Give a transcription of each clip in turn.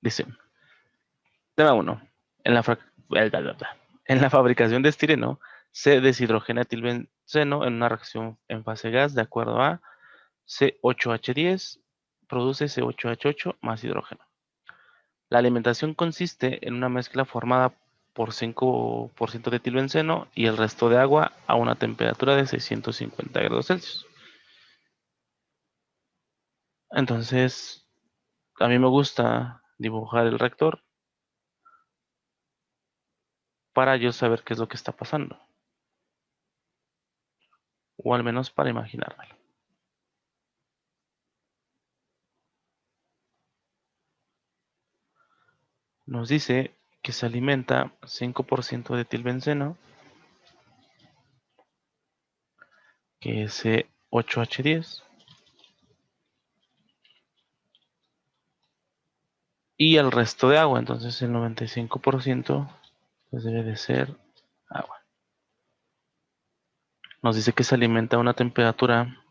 Dice, tema 1. En la, en la fabricación de estireno se deshidrogena etilbenceno en una reacción en fase gas de acuerdo a C8H10 produce C8H8 más hidrógeno. La alimentación consiste en una mezcla formada por 5% de etilbenceno y el resto de agua a una temperatura de 650 grados Celsius. Entonces, a mí me gusta dibujar el reactor para yo saber qué es lo que está pasando. O al menos para imaginármelo. Nos dice que se alimenta 5% de etilbenceno, que es C8H10, y el resto de agua. Entonces el 95% pues debe de ser agua. Nos dice que se alimenta a una temperatura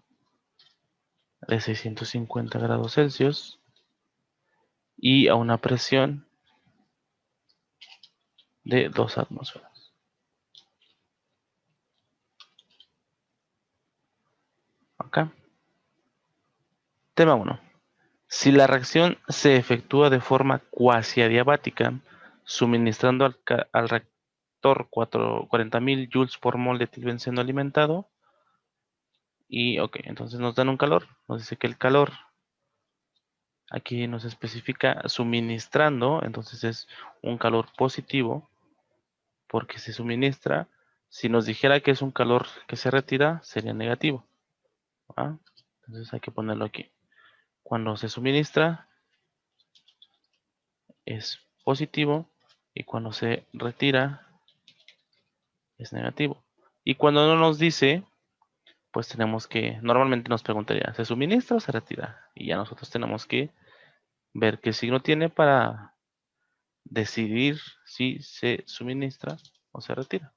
de 650 grados Celsius y a una presión de 2 atmósferas. Acá. Tema 1. Si la reacción se efectúa de forma cuasi adiabática, suministrando al reactor 40.000 joules por mol de etilbenceno alimentado, y ok, entonces nos dan un calor, nos dice que el calor aquí nos especifica suministrando, entonces es un calor positivo porque se suministra. Si nos dijera que es un calor que se retira, sería negativo. ¿Ah? Entonces hay que ponerlo aquí. Cuando se suministra es positivo y cuando se retira es negativo. Y cuando no nos dice, pues tenemos que, normalmente nos preguntaría, ¿se suministra o se retira? Y ya nosotros tenemos que ver qué signo tiene para decidir si se suministra o se retira.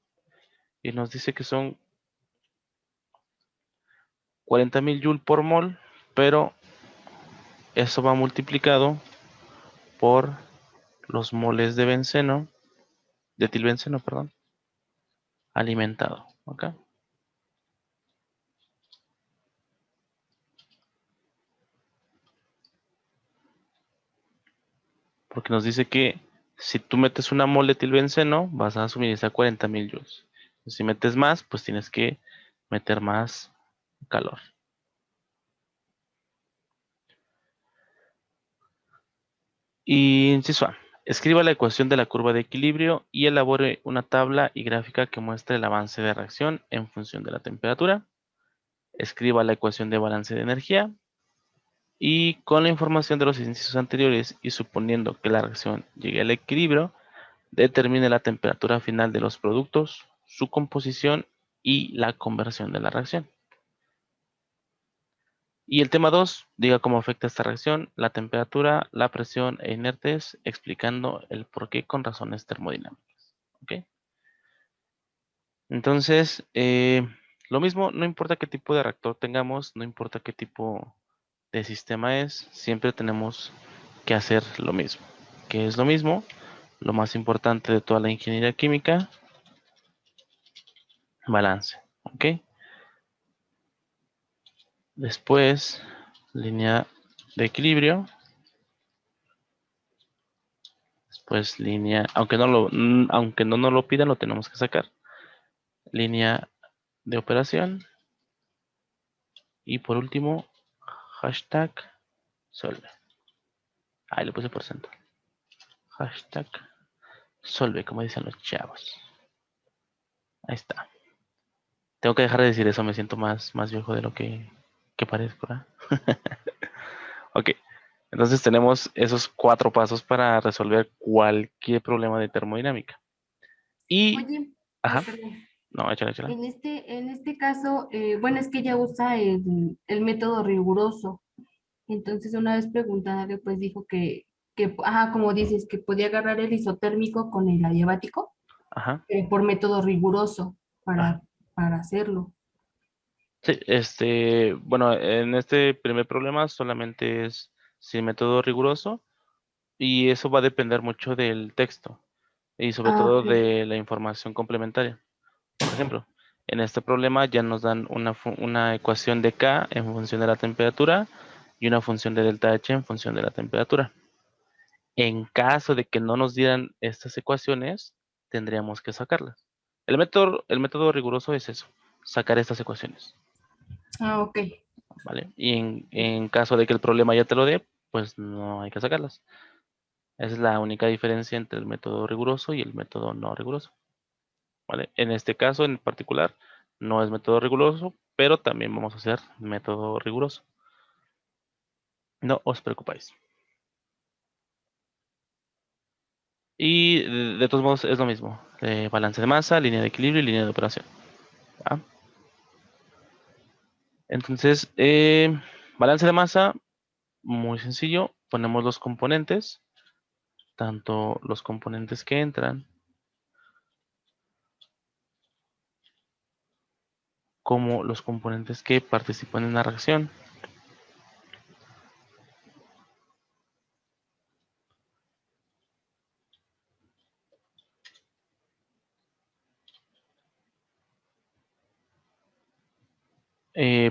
Y nos dice que son 40.000 joule por mol, pero eso va multiplicado por los moles de benceno, de etilbenceno, perdón, alimentado. ¿Ok? Porque nos dice que si tú metes una mol de etilbenceno, vas a suministrar 40.000 joules. Si metes más, pues tienes que meter más calor. Y inciso A. Escriba la ecuación de la curva de equilibrio y elabore una tabla y gráfica que muestre el avance de reacción en función de la temperatura. Escriba la ecuación de balance de energía. Y con la información de los incisos anteriores y suponiendo que la reacción llegue al equilibrio, determine la temperatura final de los productos, su composición y la conversión de la reacción. Y el tema 2, diga cómo afecta esta reacción, la temperatura, la presión e inertes, explicando el porqué con razones termodinámicas. ¿Ok? Entonces, lo mismo, no importa qué tipo de reactor tengamos, no importa qué tipo de sistema es, siempre tenemos que hacer lo mismo. ¿Qué es lo mismo? Lo más importante de toda la ingeniería química, balance. ¿Ok? Después, línea de equilibrio. Después, línea, aunque no nos lo pidan, lo tenemos que sacar. Línea de operación. Y por último, hashtag solve. Ahí le puse por ciento. Hashtag solve, como dicen los chavos. Ahí está. Tengo que dejar de decir eso, me siento más viejo de lo que parezco, ¿verdad? Ok, entonces tenemos esos 4 pasos para resolver cualquier problema de termodinámica. Y, Oye, ay, ajá, perdón. no, échala, échala. En este caso, bueno, es que ella usa el método riguroso. Entonces, una vez preguntada, pues dijo ajá, como dices, que podía agarrar el isotérmico con el adiabático Ajá, por método riguroso ajá. para hacerlo. Sí, bueno, en este primer problema solamente es sin método riguroso Y eso va a depender mucho del texto y sobre Ah, todo ok. de la información complementaria. Por ejemplo, en este problema ya nos dan una ecuación de K en función de la temperatura y una función de delta H en función de la temperatura. En caso de que no nos dieran estas ecuaciones, tendríamos que sacarlas. El método riguroso es eso, sacar estas ecuaciones, Ah, ok. ¿vale? Y en caso de que el problema ya te lo dé, pues no hay que sacarlas. Esa es la única diferencia entre el método riguroso y el método no riguroso, ¿vale? En este caso en particular, no es método riguroso, pero también vamos a hacer método riguroso. No os preocupáis. Y de todos modos es lo mismo. Balance de masa, línea de equilibrio y línea de operación. ¿Va? Entonces, balance de masa, muy sencillo. Ponemos los componentes, tanto los componentes que entran como los componentes que participan en la reacción.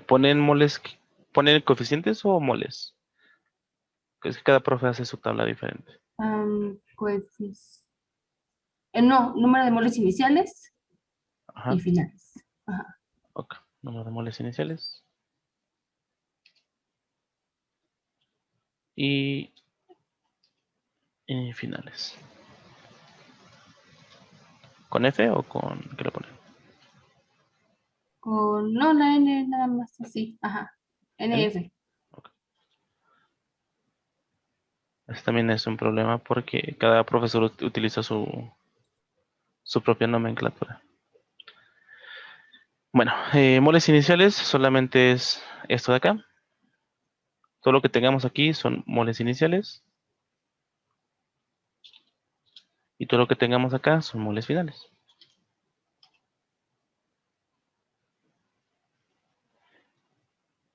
¿Ponen moles, ponen coeficientes o moles? Es que cada profe hace su tabla diferente. Pues, no, número de moles iniciales y Ajá, finales. Ajá. ok. Número de moles iniciales y, y finales. ¿Con F o con qué le ponen? No, la N nada más así. Ajá. ¿N? NF. Ok. Este también es un problema porque cada profesor utiliza su propia nomenclatura. Bueno, moles iniciales solamente es esto de acá. Todo lo que tengamos aquí son moles iniciales. Y todo lo que tengamos acá son moles finales.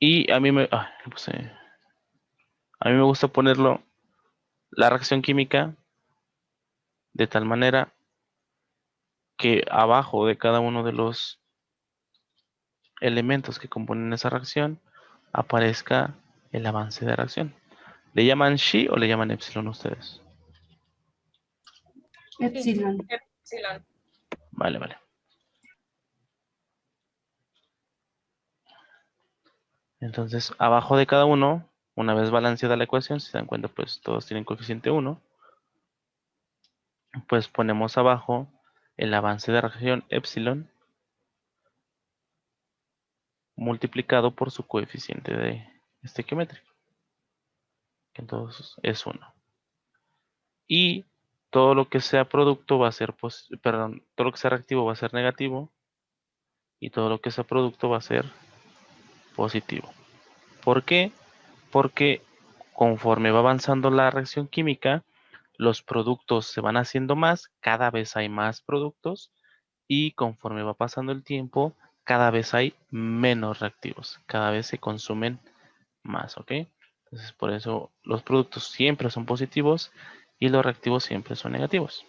Y a mí a mí me gusta ponerlo la reacción química de tal manera que abajo de cada uno de los elementos que componen esa reacción aparezca el avance de reacción. ¿Le llaman Xi o le llaman Epsilon ustedes? Epsilon. Epsilon. Vale, vale. Entonces, abajo de cada uno, una vez balanceada la ecuación, si se dan cuenta, pues todos tienen coeficiente 1, pues ponemos abajo el avance de reacción epsilon multiplicado por su coeficiente de estequiométrico, que entonces es 1. Y todo lo que sea producto va a ser, perdón, todo lo que sea reactivo va a ser negativo y todo lo que sea producto va a ser positivo. ¿Por qué? Porque conforme va avanzando la reacción química, los productos se van haciendo más, cada vez hay más productos y conforme va pasando el tiempo, cada vez hay menos reactivos, cada vez se consumen más, ¿ok? Entonces por eso los productos siempre son positivos y los reactivos siempre son negativos.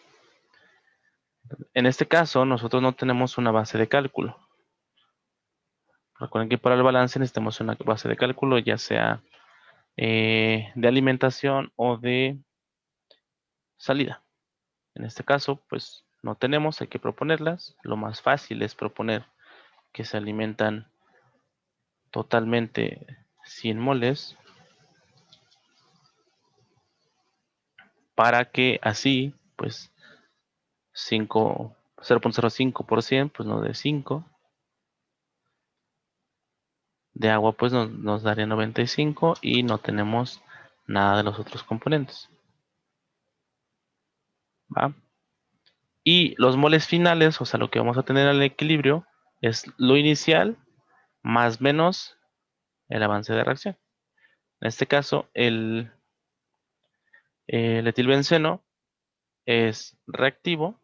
En este caso, nosotros no tenemos una base de cálculo. Recuerden que para el balance necesitamos una base de cálculo, ya sea de alimentación o de salida. En este caso, pues no tenemos, hay que proponerlas. Lo más fácil es proponer que se alimentan totalmente 100 moles para que así, pues 0.05%, pues nos dé 5. De agua, pues nos daría 95 y no tenemos nada de los otros componentes. ¿Va? Y los moles finales, o sea, lo que vamos a tener al equilibrio, es lo inicial más menos el avance de reacción. En este caso, el etilbenceno es reactivo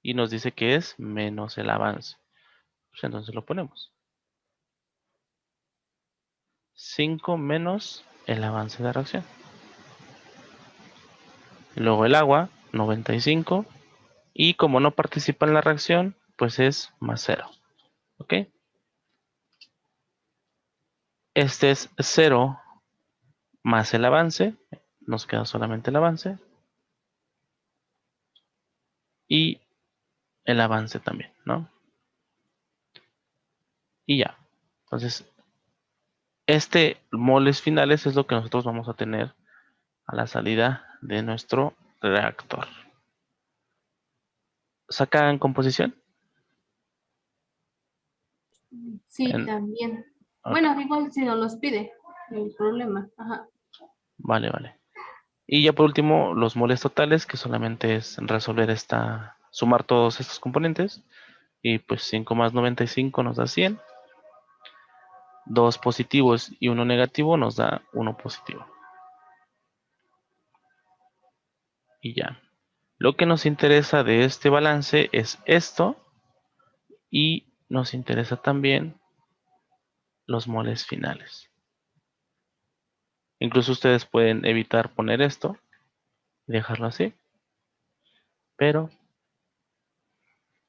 y nos dice que es menos el avance. Pues entonces lo ponemos. 5 menos el avance de reacción. Luego el agua, 95. Y como no participa en la reacción, pues es más 0. ¿Ok? Este es 0 más el avance. Nos queda solamente el avance. Y el avance también, ¿no? Y ya. Entonces, moles finales es lo que nosotros vamos a tener a la salida de nuestro reactor. ¿Sacan composición? Sí, también. Ok, Bueno, igual si no los pide, no hay problema. Ajá. vale, vale. Y ya por último, los moles totales, que solamente es resolver sumar todos estos componentes. Y pues 5 más 95 nos da 100. 2 positivos y 1 negativo nos da 1 positivo. Y ya. Lo que nos interesa de este balance es esto. Y nos interesa también los moles finales. Incluso ustedes pueden evitar poner esto y dejarlo así. Pero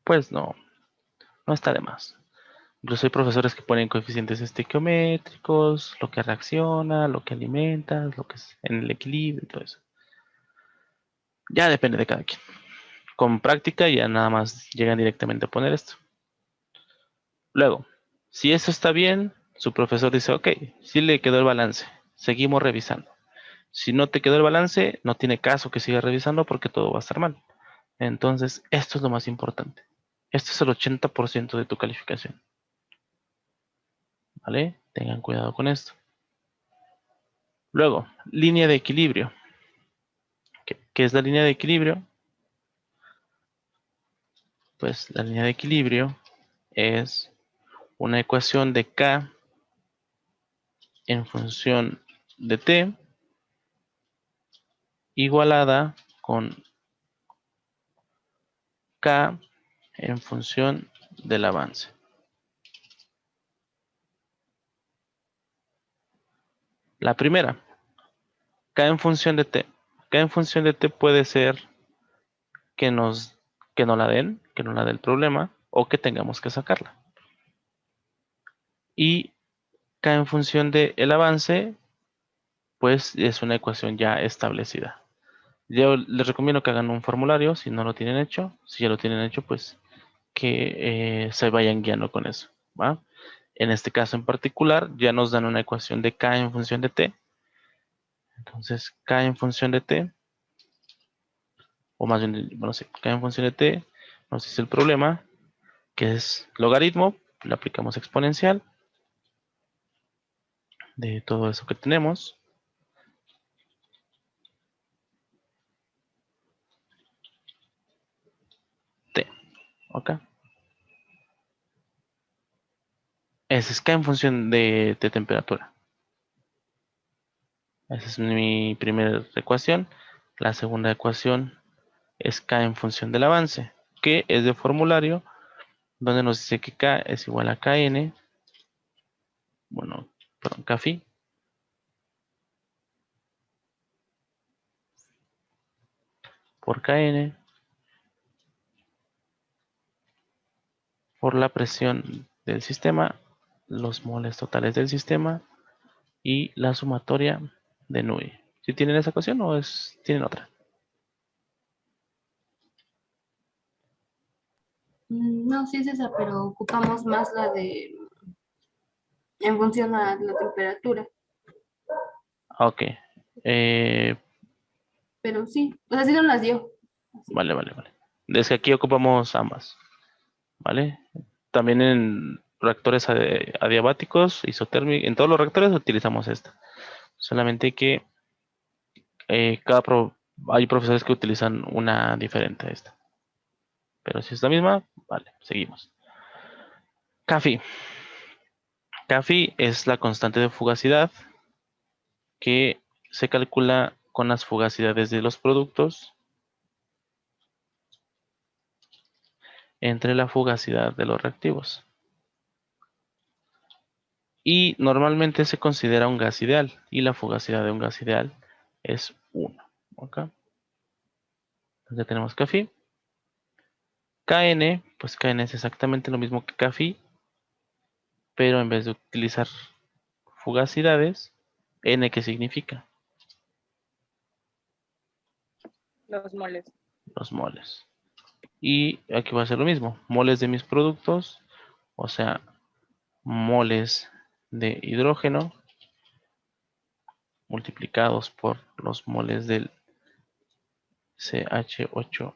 pues no está de más. Incluso hay profesores que ponen coeficientes estequiométricos, lo que reacciona, lo que alimenta, lo que es en el equilibrio y todo eso. Ya depende de cada quien. Con práctica ya nada más llegan directamente a poner esto. Luego, si eso está bien, su profesor dice, ok, sí le quedó el balance, seguimos revisando. Si no te quedó el balance, no tiene caso que sigas revisando porque todo va a estar mal. Entonces, esto es lo más importante. Esto es el 80% de tu calificación. ¿Vale? Tengan cuidado con esto. Luego, línea de equilibrio. ¿Qué es la línea de equilibrio? Pues la línea de equilibrio es una ecuación de K en función de T igualada con K en función del avance. La primera, K en función de T. K en función de T puede ser que que no la den, que no la dé el problema, o que tengamos que sacarla. Y K en función del avance, pues es una ecuación ya establecida. Yo les recomiendo que hagan un formulario si no lo tienen hecho. Si ya lo tienen hecho, pues que se vayan guiando con eso, ¿va? En este caso en particular, ya nos dan una ecuación de K en función de T. Entonces, K en función de T, o más bien, bueno, sí, K en función de T, nos dice el problema, que es logaritmo, le aplicamos exponencial de todo eso que tenemos. T, ¿ok? Ese es K en función de temperatura. Esa es mi primera ecuación. La segunda ecuación es K en función del avance, que es de formulario, donde nos dice que K es igual a Kn, bueno, perdón, Kφ, por Kn, por la presión del sistema, los moles totales del sistema y la sumatoria de Nui. ¿Sí tienen esa ecuación o tienen otra? No, sí es esa, pero ocupamos más la de en función a la temperatura. Ok. Eh, Pero sí, o sea, sí nos las dio. Así vale, vale, vale. Es que aquí ocupamos ambas, ¿vale? También en reactores adiabáticos, isotérmicos, en todos los reactores utilizamos esta. Solamente que hay profesores que utilizan una diferente a esta. Pero si es la misma, vale, seguimos. Kφ. Kφ es la constante de fugacidad que se calcula con las fugacidades de los productos entre la fugacidad de los reactivos. Y normalmente se considera un gas ideal y la fugacidad de un gas ideal es 1. ¿Ok? Ya tenemos CAFI. KN, pues KN es exactamente lo mismo que CAFI, pero en vez de utilizar fugacidades, N, ¿qué significa? Los moles. Los moles. Y aquí va a ser lo mismo, moles de mis productos, o sea, moles de hidrógeno multiplicados por los moles del CH8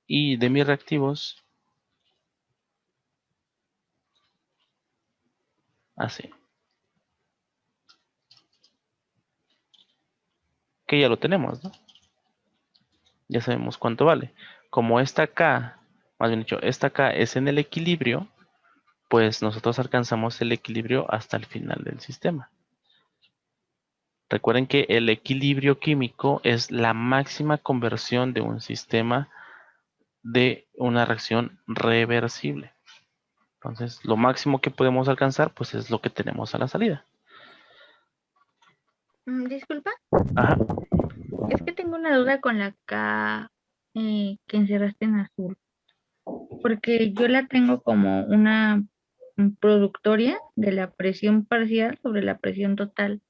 y de mis reactivos, así. Que ya lo tenemos, ¿no? Ya sabemos cuánto vale. Como esta K, más bien dicho, esta K es en el equilibrio, pues nosotros alcanzamos el equilibrio hasta el final del sistema. Recuerden que el equilibrio químico es la máxima conversión de un sistema de una reacción reversible. Entonces, lo máximo que podemos alcanzar, pues es lo que tenemos a la salida. Disculpa, Ajá. es que tengo una duda con la K que encerraste en azul, porque yo la tengo como una productoria de la presión parcial sobre la presión total.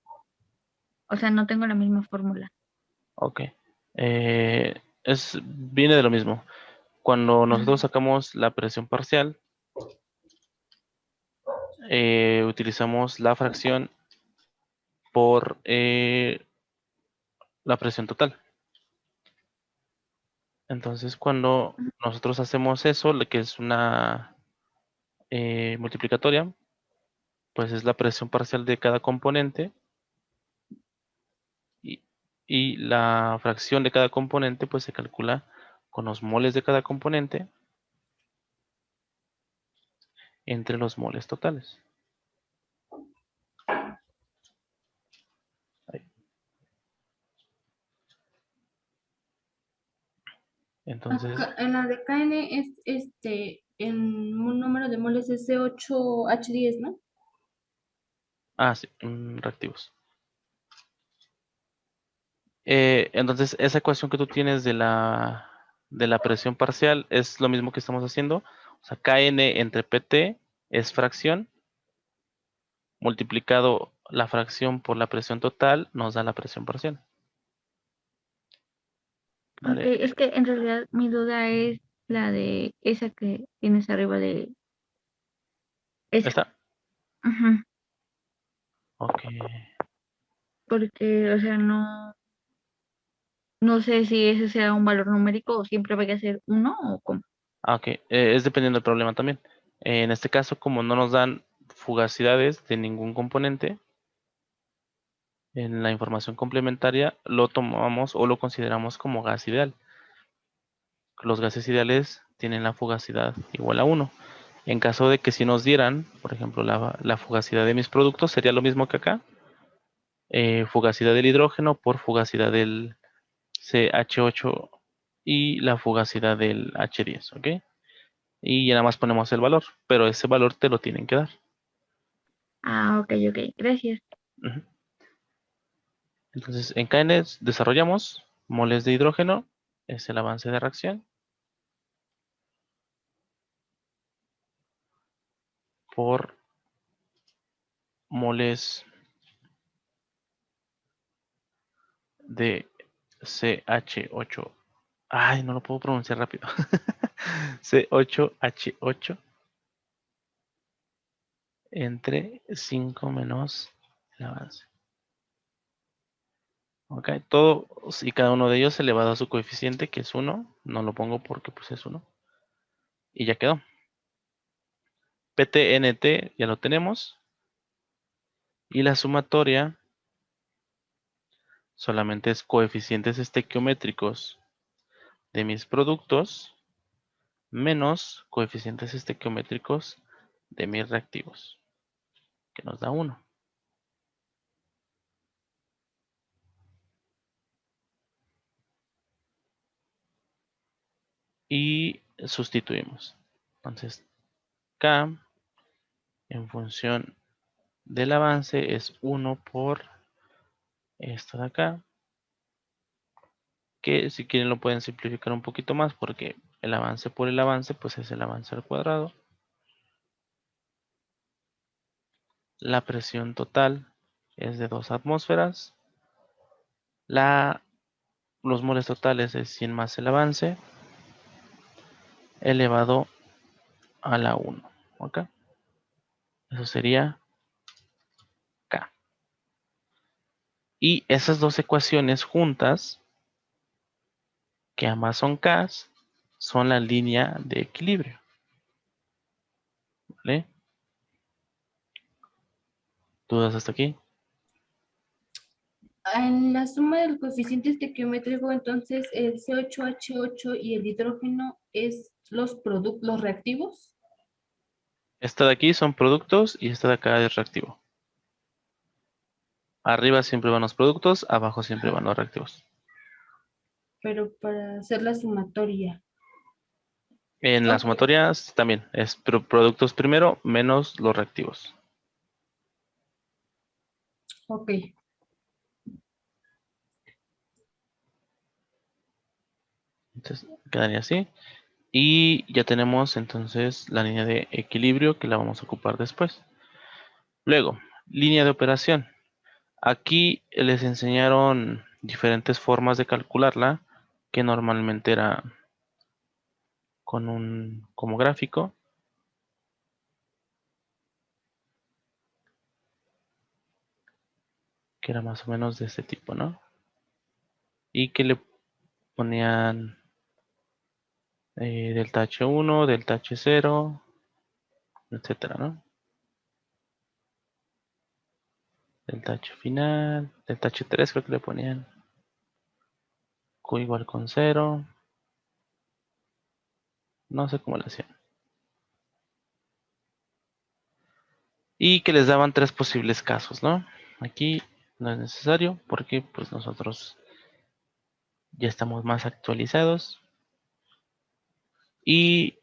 O sea, no tengo la misma fórmula. Ok. Viene de lo mismo. Cuando nosotros sacamos la presión parcial, utilizamos la fracción por la presión total. Entonces, cuando nosotros hacemos eso, lo que es una multiplicatoria, pues es la presión parcial de cada componente y, y la fracción de cada componente pues se calcula con los moles de cada componente entre los moles totales. Ahí. Entonces, En la de KN es en un número de moles es C8H10, ¿no? sí, reactivos. Entonces, esa ecuación que tú tienes de la presión parcial es lo mismo que estamos haciendo. O sea, Kn entre Pt es fracción, multiplicado la fracción por la presión total, nos da la presión parcial. Ok, ¿Vale? es que en realidad mi duda es la de esa que tienes arriba de esa. ¿Está? Ajá, Ok. porque, o sea, no sé si ese sea un valor numérico o siempre vaya a ser uno o cómo. Ok. Es dependiendo del problema también. En este caso, como no nos dan fugacidades de ningún componente, en la información complementaria lo tomamos o lo consideramos como gas ideal. Los gases ideales tienen la fugacidad igual a 1. En caso de que si nos dieran, por ejemplo, la fugacidad de mis productos, sería lo mismo que acá. Fugacidad del hidrógeno por fugacidad del CH8 y la fugacidad del H10, ¿ok? Y ya nada más ponemos el valor, pero ese valor te lo tienen que dar. Ah, ok, ok, gracias. Ujú. Entonces, en KN desarrollamos moles de hidrógeno, es el avance de reacción, por moles de CH8. Ay, no lo puedo pronunciar rápido. C8H8 entre 5 menos el avance. Ok, todos y cada uno de ellos elevado a su coeficiente, que es 1. No lo pongo porque pues es 1. Y ya quedó. PTNT ya lo tenemos. Y la sumatoria solamente es coeficientes estequiométricos de mis productos menos coeficientes estequiométricos de mis reactivos, que nos da 1. Y sustituimos. Entonces, K en función del avance es 1 por esto de acá, que si quieren lo pueden simplificar un poquito más, porque el avance por el avance, pues es el avance al cuadrado. La presión total es de 2 atmósferas. Los moles totales es 100 más el avance, elevado a la 1. ¿Ok? Eso sería K. Y esas dos ecuaciones juntas, que ambas son K, son la línea de equilibrio. ¿Vale? ¿Dudas hasta aquí? En la suma del coeficiente estequiométrico, entonces el C8H8 y el hidrógeno es los reactivos. Esta de aquí son productos y esta de acá es reactivo. Arriba siempre van los productos, abajo siempre van los reactivos. Pero para hacer la sumatoria. En las Ok. sumatorias también es productos primero menos los reactivos. Ok. Entonces quedaría así. Y ya tenemos entonces la línea de equilibrio que la vamos a ocupar después. Luego, línea de operación. Aquí les enseñaron diferentes formas de calcularla, que normalmente era con como gráfico. Que era más o menos de este tipo, ¿no? Y que le ponían delta H1, delta H0, etcétera, ¿no? Delta H final, delta H3 creo que le ponían Q igual con 0. No sé cómo le hacían. Y que les daban 3 posibles casos, ¿no? Aquí no es necesario porque pues nosotros ya estamos más actualizados. Y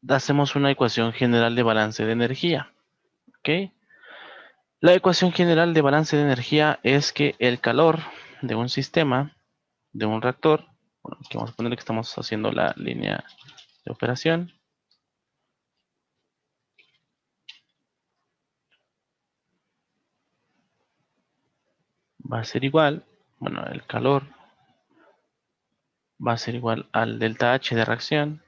hacemos una ecuación general de balance de energía. ¿Ok? La ecuación general de balance de energía es que el calor de un sistema, de un reactor, bueno, aquí vamos a ponerle que estamos haciendo la línea de operación, va a ser igual, bueno, el calor va a ser igual al delta H de reacción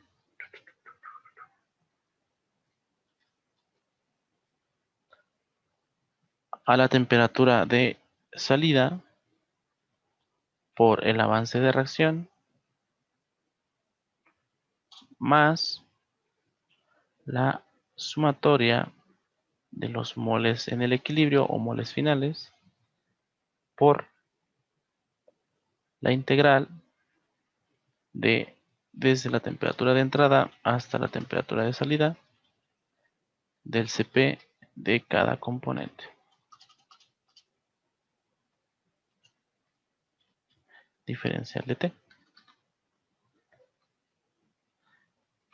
a la temperatura de salida por el avance de reacción más la sumatoria de los moles en el equilibrio o moles finales por la integral desde la temperatura de entrada hasta la temperatura de salida del Cp de cada componente. Diferencial de T.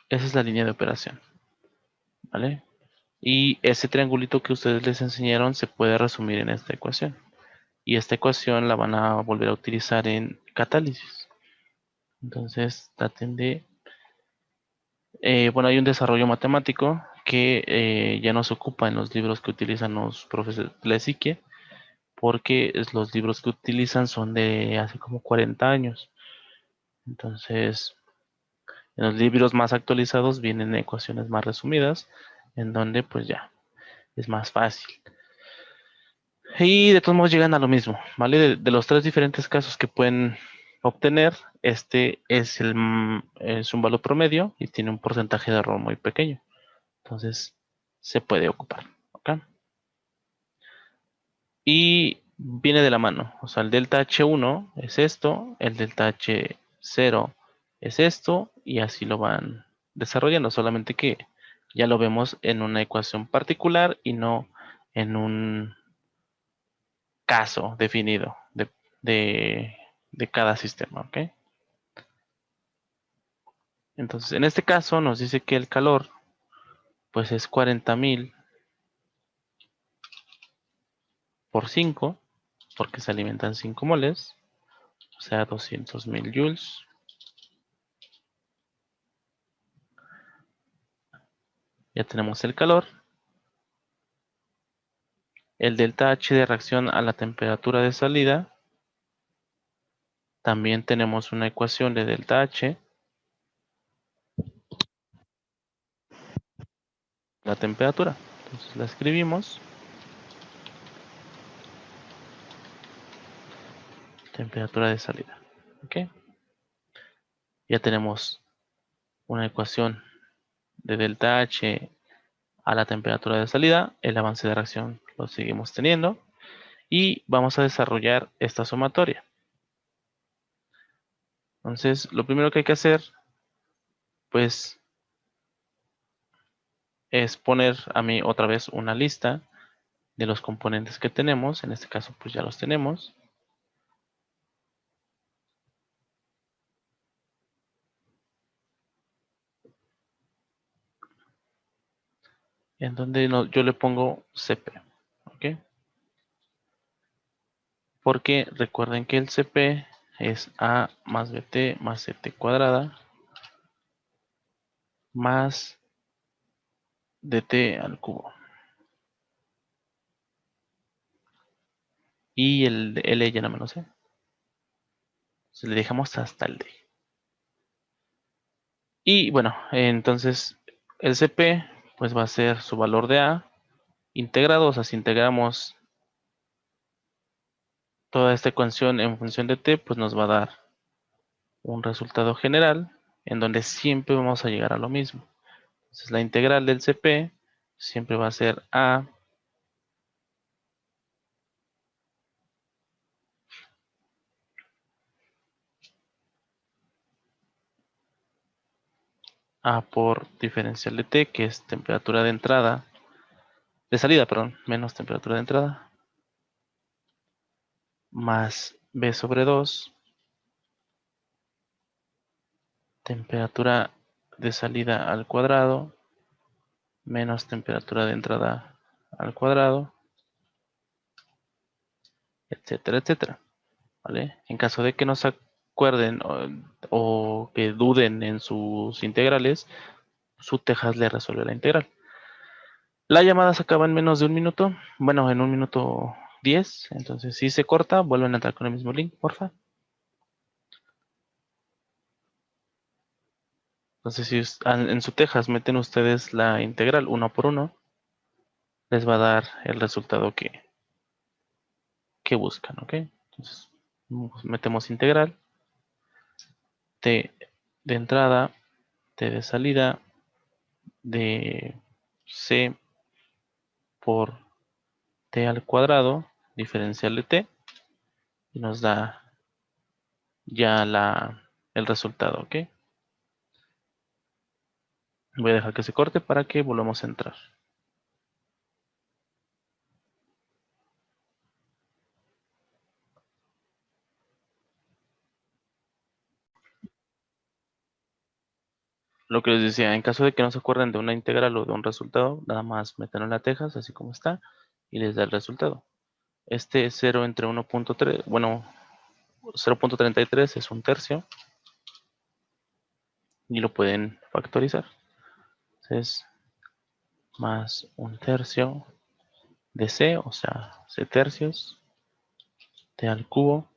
Esa es la línea de operación. ¿Vale? Y ese triangulito que ustedes les enseñaron se puede resumir en esta ecuación. Y esta ecuación la van a volver a utilizar en catálisis. Entonces traten de... bueno, hay un desarrollo matemático que ya no se ocupa en los libros que utilizan los profesores de la psique, porque los libros que utilizan son de hace como 40 años. Entonces, en los libros más actualizados vienen ecuaciones más resumidas, en donde pues ya es más fácil. Y de todos modos llegan a lo mismo, ¿vale? De los 3 diferentes casos que pueden obtener, este es es un valor promedio y tiene un porcentaje de error muy pequeño. Entonces, se puede ocupar, ¿ok? Y viene de la mano, o sea, el delta H1 es esto, el delta H0 es esto, y así lo van desarrollando, solamente que ya lo vemos en una ecuación particular y no en un caso definido de cada sistema, ¿ok? Entonces, en este caso nos dice que el calor, pues es 40.000 por 5, porque se alimentan 5 moles, sea 200.000 joules. Ya tenemos el calor. El delta H de reacción a la temperatura de salida. También tenemos una ecuación de delta H. La temperatura. Entonces la escribimos. Temperatura de salida. ¿Ok? Ya tenemos una ecuación de delta H a la temperatura de salida. El avance de reacción lo seguimos teniendo. Y vamos a desarrollar esta sumatoria. Entonces, lo primero que hay que hacer, pues, es poner a mí otra vez una lista de los componentes que tenemos. En este caso, pues ya los tenemos. En donde yo le pongo CP. ¿Ok? Porque recuerden que el CP es A más BT más CT cuadrada más DT al cubo. Y el L ya no me lo sé. Entonces le dejamos hasta el D. Y bueno, entonces el CP pues va a ser su valor de A integrado. O sea, si integramos toda esta ecuación en función de T, pues nos va a dar un resultado general en donde siempre vamos a llegar a lo mismo. Entonces la integral del CP siempre va a ser A por diferencial de T, que es temperatura de entrada, de salida, perdón, menos temperatura de entrada, más B sobre 2, temperatura de salida al cuadrado, menos temperatura de entrada al cuadrado, etcétera, etcétera. ¿Vale? En caso de que no se acuerden o que duden en sus integrales, su Tejas le resuelve la integral. La llamada se acaba en menos de un minuto. Bueno, en 1 minuto 10. Entonces, si se corta, vuelven a entrar con el mismo link, porfa. Entonces, si en su Tejas meten ustedes la integral uno por uno, les va a dar el resultado que buscan, ¿ok? Entonces, metemos integral, T de entrada, T de salida, de C por T al cuadrado, diferencial de T, y nos da ya el resultado, ¿ok? Voy a dejar que se corte para que volvamos a entrar. Lo que les decía, en caso de que no se acuerden de una integral o de un resultado, nada más meten en la Tejas, así como está, y les da el resultado. Este 0 entre 1.3, bueno, 0.33 es un tercio, y lo pueden factorizar. Entonces, más un tercio de C, o sea, C tercios, T al cubo,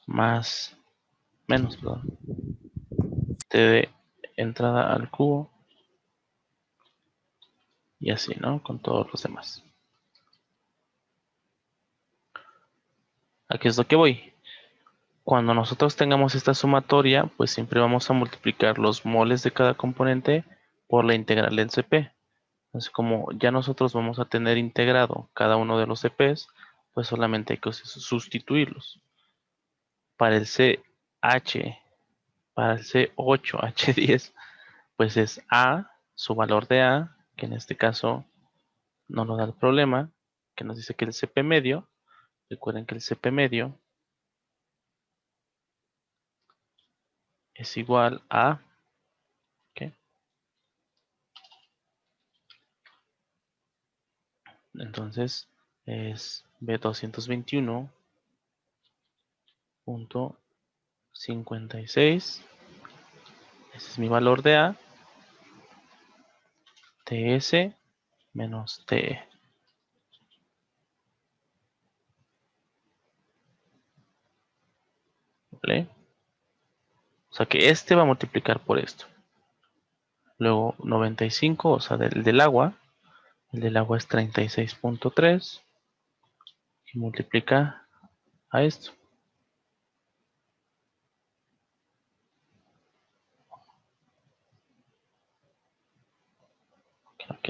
más, menos, perdón, T de entrada al cubo, y así, ¿no? Con todos los demás. Aquí es lo que voy. Cuando nosotros tengamos esta sumatoria, pues siempre vamos a multiplicar los moles de cada componente por la integral del CP. Entonces, como ya nosotros vamos a tener integrado cada uno de los CPs, pues solamente hay que sustituirlos. Para el CH, para el C8, H10, pues es A, su valor de A, que en este caso no nos da el problema, que nos dice que el CP medio, recuerden que el CP medio es igual a, ¿qué? Entonces es B221.56. Ese es mi valor de A. TS menos TE. ¿Vale? O sea que este va a multiplicar por esto. Luego 95, o sea, del agua. El del agua es 36.3. Y multiplica a esto. Ok.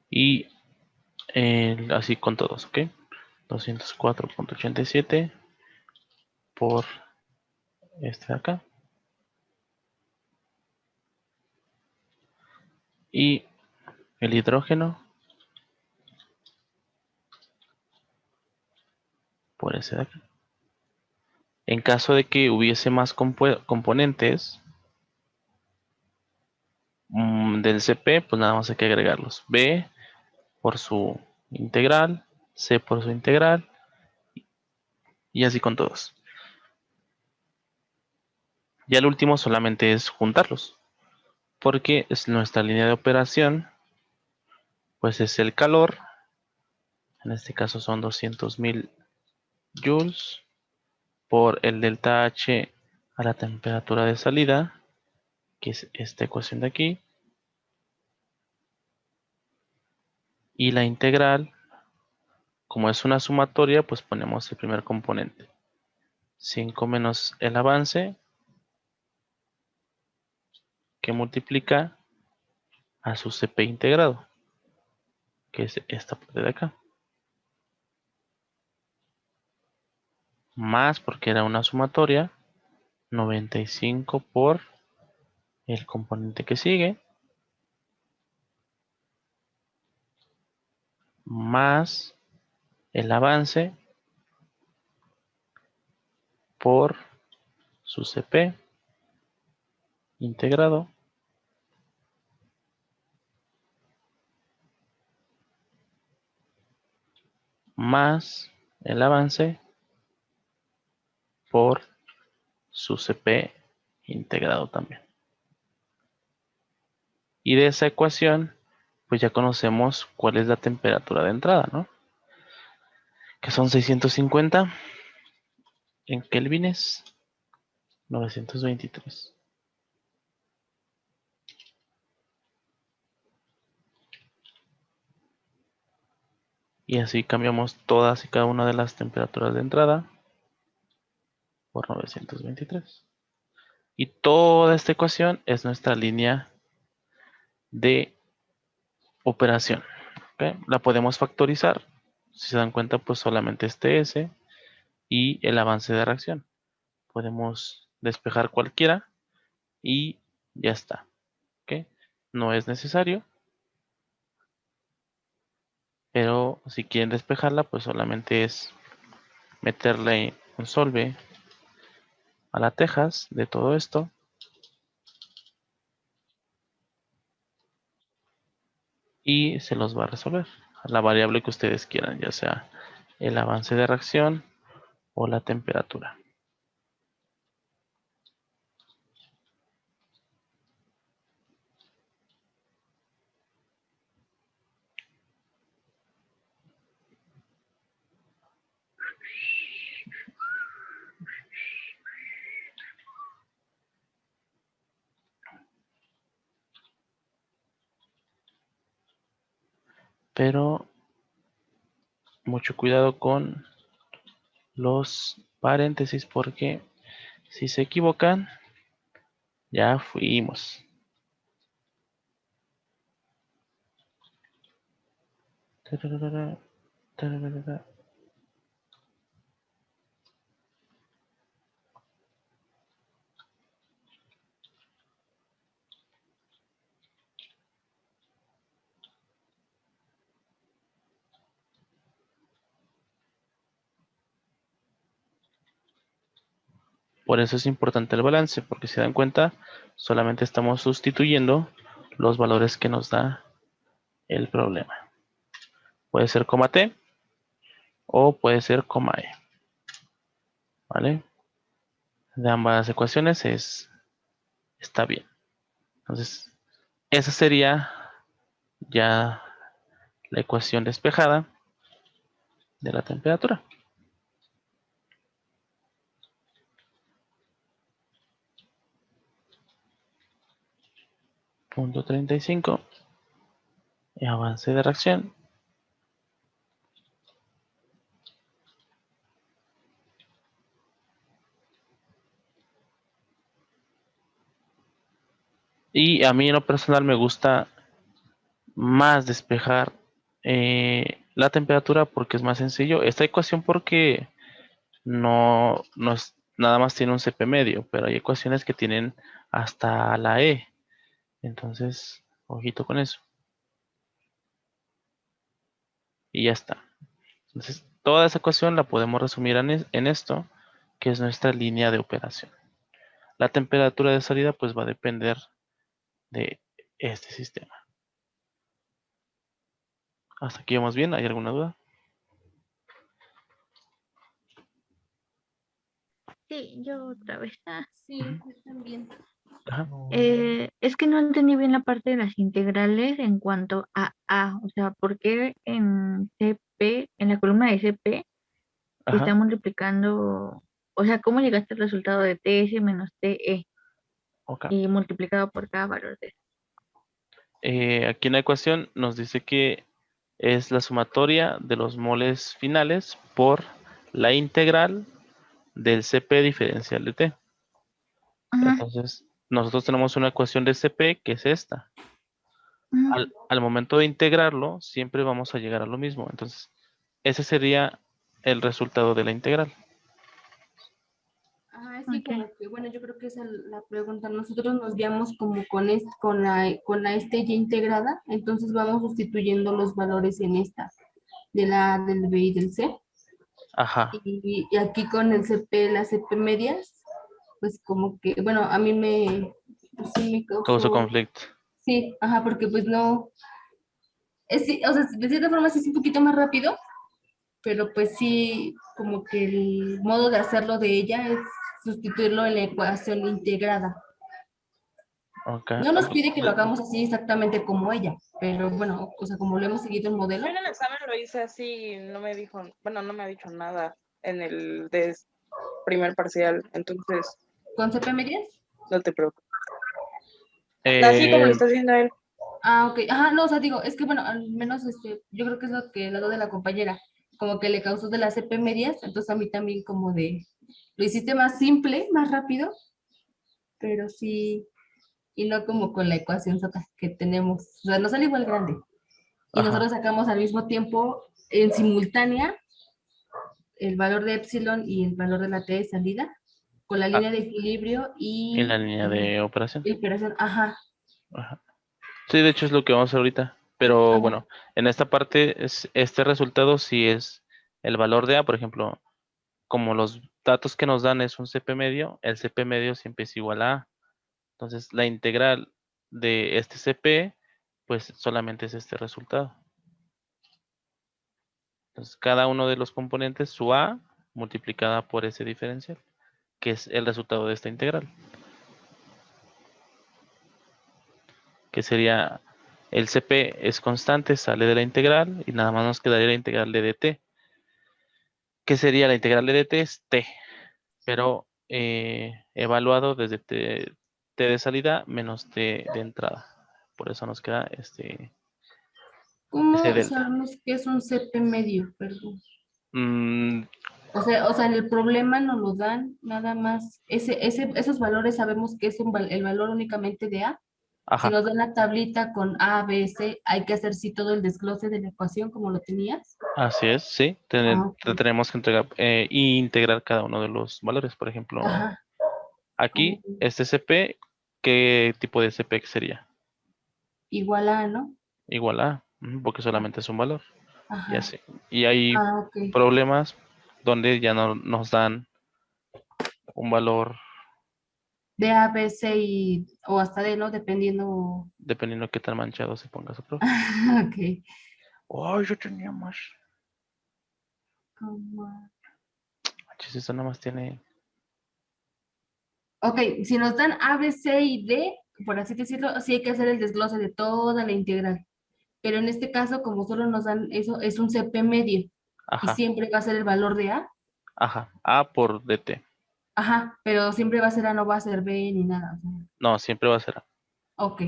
Y así con todos, ¿ok? 204.87 por este de acá. Y el hidrógeno por ese de acá. En caso de que hubiese más componentes del CP, pues nada más hay que agregarlos. B por su integral, C por su integral, y así con todos. Y al último solamente es juntarlos, porque es nuestra línea de operación, pues es el calor, en este caso son 200.000 joules, por el delta H a la temperatura de salida, que es esta ecuación de aquí, y la integral, como es una sumatoria, pues ponemos el primer componente. 5 menos el avance, que multiplica a su CP integrado, que es esta parte de acá. Más, porque era una sumatoria, 95 por el componente que sigue, más el avance por su CP integrado, más el avance por su CP integrado también. Y de esa ecuación, pues ya conocemos cuál es la temperatura de entrada, ¿no? Que son 650 en kelvines, 923. Y así cambiamos todas y cada una de las temperaturas de entrada por 923. Y toda esta ecuación es nuestra línea de operación. ¿Okay? La podemos factorizar. Si se dan cuenta, pues solamente este S y el avance de reacción. Podemos despejar cualquiera y ya está. ¿Okay? No es necesario, pero si quieren despejarla, pues solamente es meterle un solve a la tejas de todo esto. Y se los va a resolver a la variable que ustedes quieran, ya sea el avance de reacción o la temperatura. Pero mucho cuidado con los paréntesis porque si se equivocan, ya fuimos. Tararara, tararara. Por eso es importante el balance, porque si dan cuenta, solamente estamos sustituyendo los valores que nos da el problema. Puede ser coma T o puede ser coma E. ¿Vale? De ambas ecuaciones está bien. Entonces, esa sería ya la ecuación despejada de la temperatura. Punto 35. Y avance de reacción. Y a mí en lo personal me gusta más despejar la temperatura porque es más sencillo. Esta ecuación porque no es, nada más tiene un CP medio, pero hay ecuaciones que tienen hasta la E. Entonces, ojito con eso. Y ya está. Entonces, toda esa ecuación la podemos resumir en esto, que es nuestra línea de operación. La temperatura de salida pues va a depender de este sistema. Hasta aquí vamos bien. ¿Hay alguna duda? Sí, yo otra vez. Sí, yo también. Ajá. Es que no entendí bien la parte de las integrales en cuanto a A. O sea, ¿por qué en CP, en la columna de CP, se Ajá. está multiplicando? O sea, ¿cómo llegaste al resultado de TS menos TE Ok. y multiplicado por cada valor de Aquí en la ecuación nos dice que es la sumatoria de los moles finales por la integral del CP diferencial de T. Ajá, Entonces, nosotros tenemos una ecuación de CP que es esta. ajá, Al momento de integrarlo, siempre vamos a llegar a lo mismo. Entonces, ese sería el resultado de la integral. Ajá, es que ok. como que, bueno, yo creo que esa es la pregunta. Nosotros nos guiamos como con la este ya integrada, entonces vamos sustituyendo los valores en esta, de la A, del B y del C. Ajá. Y aquí con el CP, las CP medias, pues como que, bueno, a mí pues sí me Causó causó, conflicto. sí, ajá, porque pues no, o sea, de cierta forma sí es un poquito más rápido, pero pues sí, como que el modo de hacerlo de ella es sustituirlo en la ecuación integrada. Ok. No nos pide que lo hagamos así exactamente como ella, pero bueno, o sea, como lo hemos seguido el modelo. Yo en el examen lo hice así, no me dijo, bueno, no me ha dicho nada en el de primer parcial, entonces ¿Con CP medias? no te preocupes. Así como lo Eh, está haciendo él. Ah, ok. Ajá, no, o sea, digo, es que bueno, al menos yo creo que es lo que el lado de la compañera, como que le causó de las CP medias, entonces a mí también como de, lo hiciste más simple, más rápido, pero sí, y no como con la ecuación sota que tenemos, o sea, no sale igual grande. Y ajá. nosotros sacamos al mismo tiempo, en simultánea, el valor de epsilon y el valor de la T de salida, con la Ah, línea de equilibrio en la línea de operación. y operación, ajá, Ajá. Sí, de hecho es lo que vamos a hacer ahorita. Pero ajá, bueno, en esta parte, este resultado sí es el valor de A, por ejemplo, como los datos que nos dan es un CP medio, el CP medio siempre es igual a A. Entonces, la integral de este CP, pues solamente es este resultado. Entonces, cada uno de los componentes, su A, multiplicada por ese diferencial, que es el resultado de esta integral. Que sería, el CP es constante, sale de la integral, y nada más nos quedaría la integral de dt. Que sería la integral de dt es t, pero evaluado desde t de salida menos t de entrada. Por eso nos queda ese ¿cómo delta. sabemos que es un CP medio? Perdón. Mm, O sea, en el problema nos lo dan nada más. Esos valores sabemos que es el valor únicamente de A. Si ajá, nos dan la tablita con A, B, C, hay que hacer sí todo el desglose de la ecuación como lo tenías. así es, sí. Ah, ok. Tenemos que entregar y integrar cada uno de los valores. Por ejemplo, Ajá. aquí, este CP, ¿qué tipo de CP sería? Igual a, ¿no? Igual a, porque Ah, solamente es un valor. Y ajá. así. Y hay Ah, ok. problemas donde ya no nos dan un valor De A, B, C o hasta D, ¿no? Dependiendo. dependiendo de qué tan manchado se ponga su profe. Ok. Oh, yo tenía más. Como- Manches, esto nada más tiene. Ok, si nos dan A, B, C y D, por así decirlo, sí hay que hacer el desglose de toda la integral. Pero en este caso, como solo nos dan eso, es un CP medio y Ajá, siempre va a ser el valor de A. ajá. A por DT. Ajá, pero siempre va a ser A, no va a ser B ni nada. O sea, No, siempre va a ser A. ok,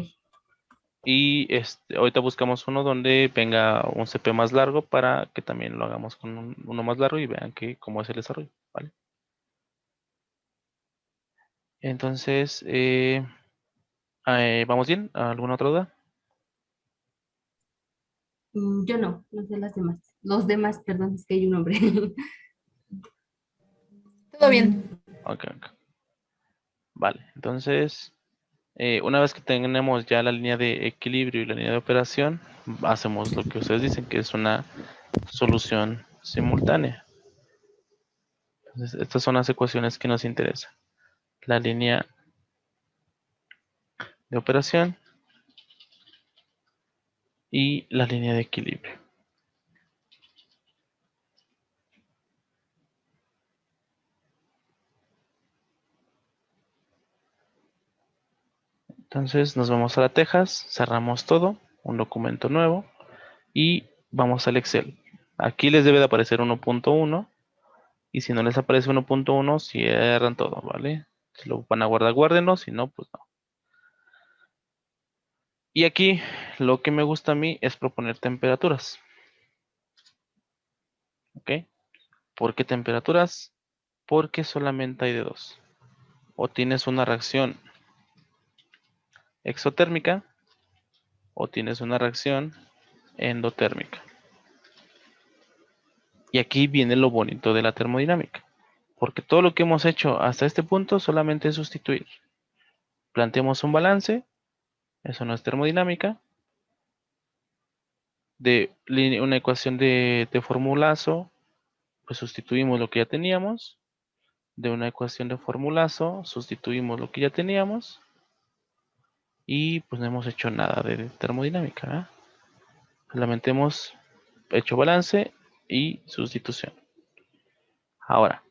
Y ahorita buscamos uno donde venga un CP más largo para que también lo hagamos con uno más largo y vean cómo es el desarrollo, ¿vale? Entonces, ¿vamos bien? ¿Alguna otra duda? Yo no sé las demás. Los demás, perdón, es que hay un nombre. Todo bien. Ok, ok. Vale, entonces, una vez que tenemos ya la línea de equilibrio y la línea de operación, hacemos lo que ustedes dicen, que es una solución simultánea. Entonces, estas son las ecuaciones que nos interesan. La línea de operación y la línea de equilibrio. Entonces nos vamos a la Texas, cerramos todo, un documento nuevo y vamos al Excel. Aquí les debe de aparecer 1.1 y si no les aparece 1.1 cierran todo, ¿vale? Si lo van a guardar, guárdenlo, si no, pues no. Y aquí lo que me gusta a mí es proponer temperaturas. ¿Ok? ¿Por qué temperaturas? Porque solamente hay de dos. O tienes una reacción exotérmica o tienes una reacción endotérmica. Y aquí viene lo bonito de la termodinámica. Porque todo lo que hemos hecho hasta este punto solamente es sustituir. Planteamos un balance, eso no es termodinámica, de una ecuación de formulazo, pues sustituimos lo que ya teníamos. De una ecuación de formulazo, sustituimos lo que ya teníamos. Y pues no hemos hecho nada de termodinámica, ¿eh? Solamente hemos hecho balance y sustitución. Ahora,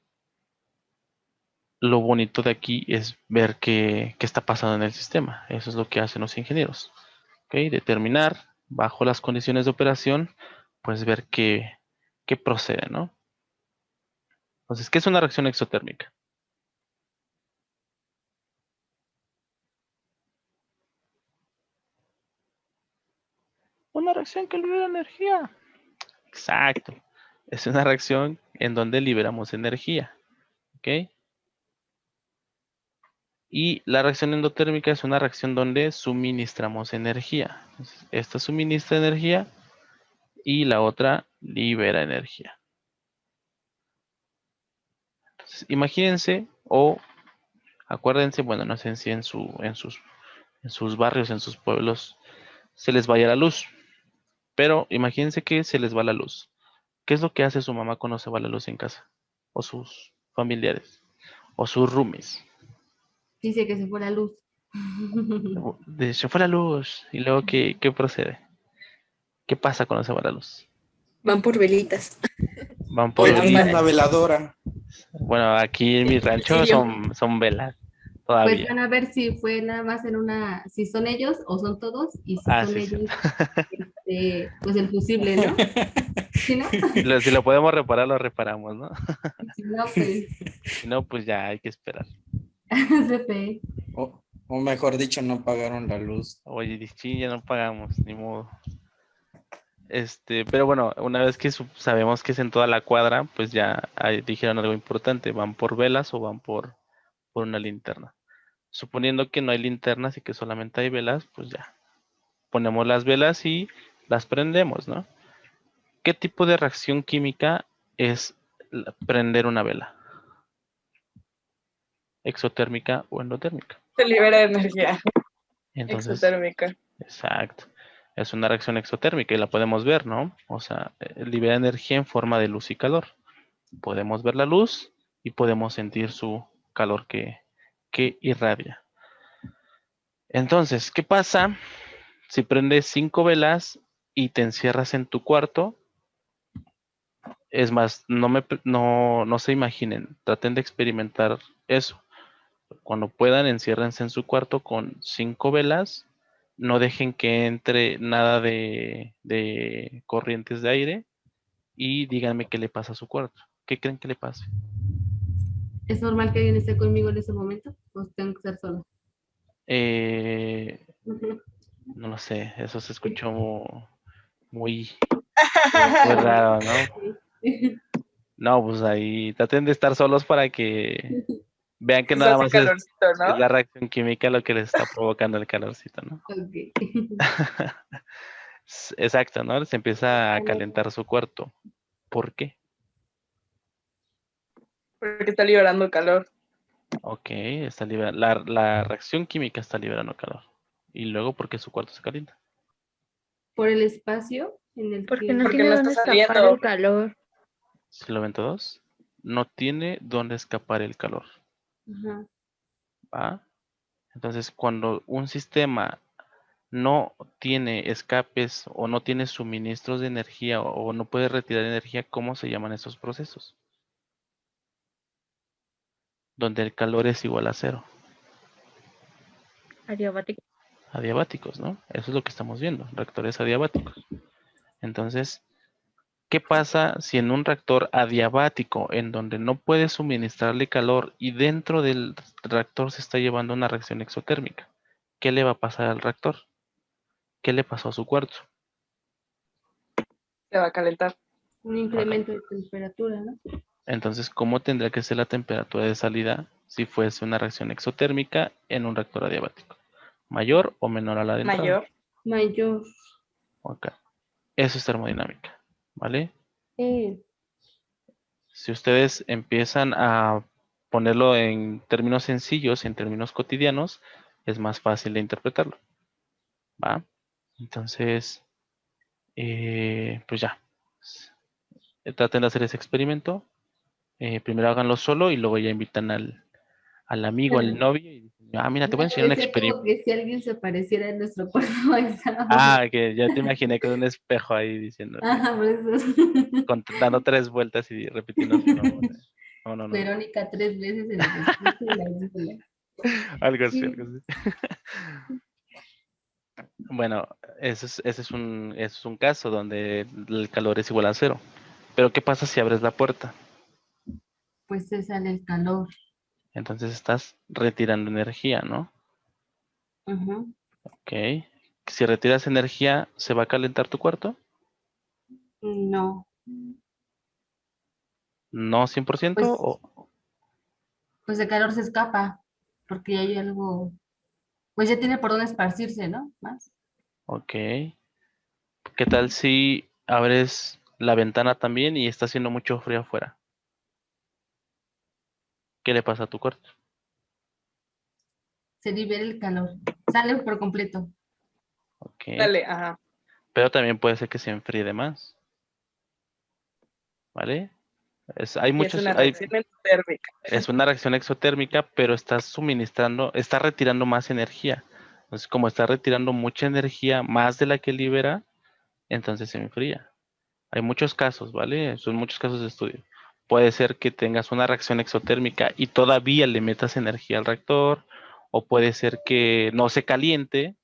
lo bonito de aquí es ver qué está pasando en el sistema. Eso es lo que hacen los ingenieros. ¿Ok? Determinar bajo las condiciones de operación, pues ver qué procede, ¿no? Entonces, ¿qué es una reacción exotérmica? Una reacción que libera energía. Exacto. Es una reacción en donde liberamos energía. ¿Ok? Y la reacción endotérmica es una reacción donde suministramos energía. Entonces, esta suministra energía y la otra libera energía. Entonces, imagínense o acuérdense, bueno, no sé si en sus barrios, en sus pueblos, se les vaya la luz. Pero imagínense que se les va la luz. ¿Qué es lo que hace su mamá cuando se va la luz en casa? O sus familiares. O sus roomies. Dice que se fue la luz. Se fue la luz. Y luego, ¿qué procede? ¿Qué pasa cuando se va la luz? Van por velitas. Van O por Prenden velitas. lámparas. una veladora. Bueno, aquí en mi rancho Cirio. son velas. Pues Todavía. van a ver si fue nada más en si son ellos o son todos, y si Ah, son sí, sí. ellos, pues el fusible, ¿no? Si no, Si lo podemos reparar, lo reparamos, ¿no? si no, pues Si no, pues ya hay que esperar. CFE. O mejor dicho, no pagaron la luz. Oye, sí, ya no pagamos, ni modo. Pero bueno, una vez que sabemos que es en toda la cuadra, pues ya dijeron algo importante, van por velas o van por una linterna. Suponiendo que no hay linternas y que solamente hay velas, pues ya ponemos las velas y las prendemos, ¿no? ¿Qué tipo de reacción química es prender una vela? ¿Exotérmica o endotérmica? Se libera energía Entonces, exotérmica. exacto. Es una reacción exotérmica y la podemos ver, ¿no? O sea, libera energía en forma de luz y calor. Podemos ver la luz y podemos sentir su calor que irradia. Entonces, ¿qué pasa si prendes 5 velas y te encierras en tu cuarto? Es más, no se imaginen, traten de experimentar eso. Cuando puedan, enciérrense en su cuarto con 5 velas, no dejen que entre nada de corrientes de aire y díganme qué le pasa a su cuarto. ¿Qué creen que le pase? ¿Es normal que alguien esté conmigo en ese momento? ¿O tengo que estar sola? Ujú. No lo sé, eso se escuchó muy, muy raro, ¿no? Sí. No, pues ahí traten de estar solos para que vean que Pues nada hace más es calorcito, ¿no? la reacción química lo que les está provocando el calorcito, ¿no? Ok. Exacto, ¿no? Les empieza a calentar su cuarto. ¿Por qué? Porque está liberando calor. Ok, la reacción química está liberando calor. Y luego, ¿por qué su cuarto se calienta? Por el espacio en el Porque que... no Porque tiene no está dónde escapar saliendo. el calor. Siglo 22 no tiene dónde escapar el calor, Ajá. ¿va? Entonces, cuando un sistema no tiene escapes o no tiene suministros de energía o no puede retirar energía, ¿cómo se llaman esos procesos? Donde el calor es igual a cero. Adiabático. Adiabáticos, ¿no? Eso es lo que estamos viendo, reactores adiabáticos. Entonces, ¿qué pasa si en un reactor adiabático, en donde no puede suministrarle calor y dentro del reactor se está llevando una reacción exotérmica? ¿Qué le va a pasar al reactor? ¿Qué le pasó a su cuarto? Se va a calentar. Un incremento de temperatura, ¿no? Entonces, ¿cómo tendría que ser la temperatura de salida si fuese una reacción exotérmica en un reactor adiabático? ¿Mayor o menor a la de entrada? Mayor. Mayor. Ok. Eso es termodinámica, ¿vale? Eh, Si ustedes empiezan a ponerlo en términos sencillos, en términos cotidianos, es más fácil de interpretarlo, ¿va? Entonces, pues ya. Traten de hacer ese experimento. Primero háganlo solo y luego ya invitan al amigo, al novio y dicen, mira, te voy a enseñar un Decía como experimento. que si alguien se pareciera en nuestro cuarto a Que ya te imaginé con un espejo ahí diciendo, Ajá, por eso. dando 3 vueltas y repitiendo su nombre. No, no, no, no. Verónica 3 veces en el espejo y la escuela. Algo así, Sí. algo así. Bueno, ese es un caso donde el calor es igual a cero. Pero ¿qué pasa si abres la puerta? Pues se sale el calor. Entonces estás retirando energía, ¿no? Ajá. Ok. Si retiras energía, ¿se va a calentar tu cuarto? No, No 100% pues, o... pues el calor se escapa, porque hay algo, pues ya tiene por dónde esparcirse, ¿no? Más. Ok. ¿Qué tal si abres la ventana también y está haciendo mucho frío afuera? ¿Qué le pasa a tu cuarto? Se libera el calor. Sale por completo. Ok. Dale, ajá. Pero también puede ser que se enfríe de más, ¿vale? Hay Y es muchos, una reacción endotérmica. es una reacción exotérmica, pero está retirando más energía. Entonces, como está retirando mucha energía, más de la que libera, entonces se enfría. Hay muchos casos, ¿vale? Son muchos casos de estudio. Puede ser que tengas una reacción exotérmica y todavía le metas energía al reactor, o puede ser que no se caliente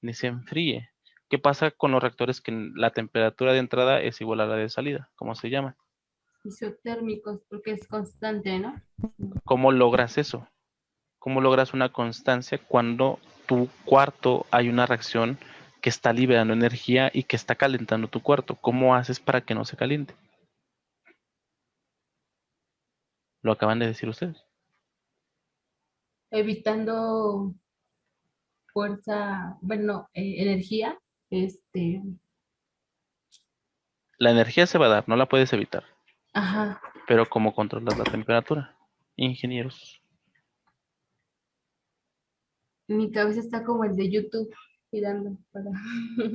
ni se enfríe. ¿Qué pasa con los reactores que la temperatura de entrada es igual a la de salida? ¿Cómo se llama? Isotérmicos, porque es constante, ¿no? ¿Cómo logras eso? ¿Cómo logras una constancia cuando tu cuarto hay una reacción que está liberando energía y que está calentando tu cuarto? ¿Cómo haces para que no se caliente? Lo acaban de decir ustedes. Evitando fuerza, bueno, energía, La energía se va a dar, no la puedes evitar. ajá, Pero ¿cómo controlas la temperatura? Ingenieros. mi cabeza está como el de YouTube, girando para...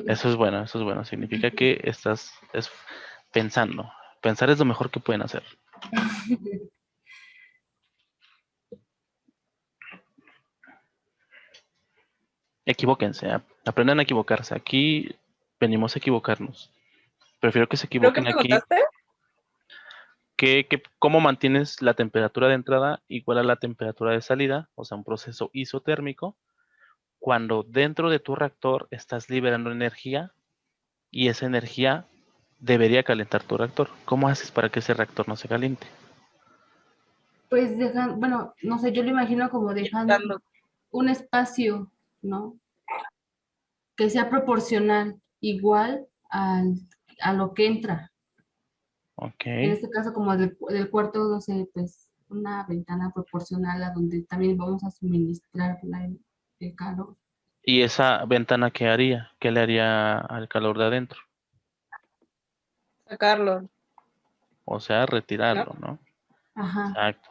Eso es bueno, eso es bueno. Significa que estás pensando. Pensar es lo mejor que pueden hacer. Equivóquense, aprendan a equivocarse. Aquí venimos a equivocarnos. Prefiero que se Creo que equivoquen aquí. preguntaste. ¿Cómo mantienes la temperatura de entrada igual a la temperatura de salida? O sea, un proceso isotérmico. Cuando dentro de tu reactor estás liberando energía y esa energía debería calentar tu reactor. ¿Cómo haces para que ese reactor no se caliente? Pues dejan, bueno, no sé, yo lo imagino como dejando Dando- un espacio, ¿no? Que sea proporcional, igual a lo que entra. Ok. En este caso, como del cuarto, no sé, pues una ventana proporcional a donde también vamos a suministrar el calor. ¿Y esa ventana qué haría? ¿Qué le haría al calor de adentro? Sacarlo, O sea, ¿no? retirarlo, ¿no? Ajá, Exacto.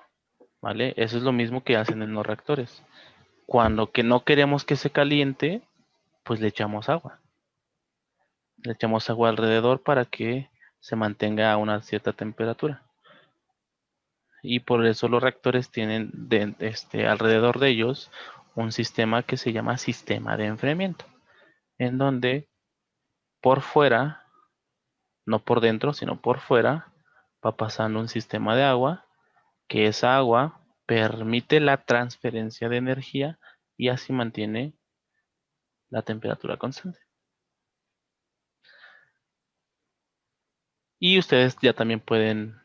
¿Vale? Eso es lo mismo que hacen en los reactores. Cuando que no queremos que se caliente, pues le echamos agua. Le echamos agua alrededor para que se mantenga a una cierta temperatura. Y por eso los reactores tienen alrededor de ellos un sistema que se llama sistema de enfriamiento, en donde por fuera, no por dentro, sino por fuera, va pasando un sistema de agua, que esa agua permite la transferencia de energía y así mantiene la temperatura constante. Y ustedes ya también pueden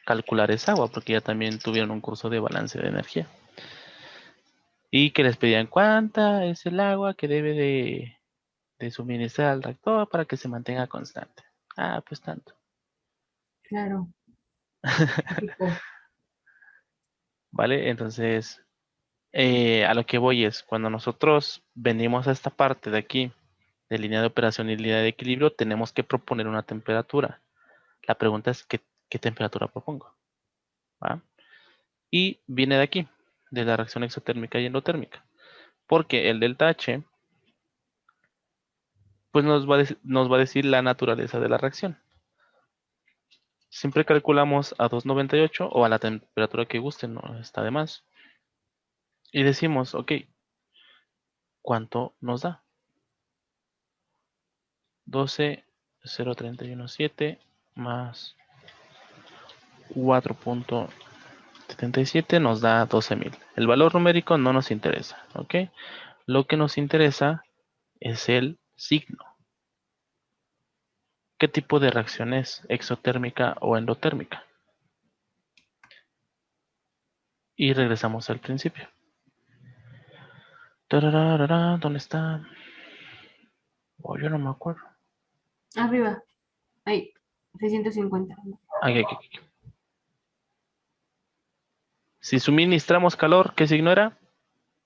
calcular esa agua porque ya también tuvieron un curso de balance de energía. Y que les pedían cuánta es el agua que debe de suministrar al reactor para que se mantenga constante. Ah, pues tanto. claro. Tipo, ¿Vale? Entonces, a lo que voy es, cuando nosotros venimos a esta parte de aquí, de línea de operación y línea de equilibrio, tenemos que proponer una temperatura. La pregunta es, ¿qué temperatura propongo? ¿Va? Y viene de aquí, de la reacción exotérmica y endotérmica. Porque el delta H, pues nos va a decir la naturaleza de la reacción. Siempre calculamos a 298 o a la temperatura que gusten, no está de más. Y decimos, ok, ¿cuánto nos da? 12,0317 más 4,77 nos da 12,000. El valor numérico no nos interesa, ¿ok? Lo que nos interesa es el signo. ¿Qué tipo de reacción es? ¿Exotérmica o endotérmica? Y regresamos al principio. Tararara, ¿dónde está? Oh, yo no me acuerdo. arriba, ahí, 650. Aquí, aquí, aquí. Si suministramos calor, ¿qué signo era?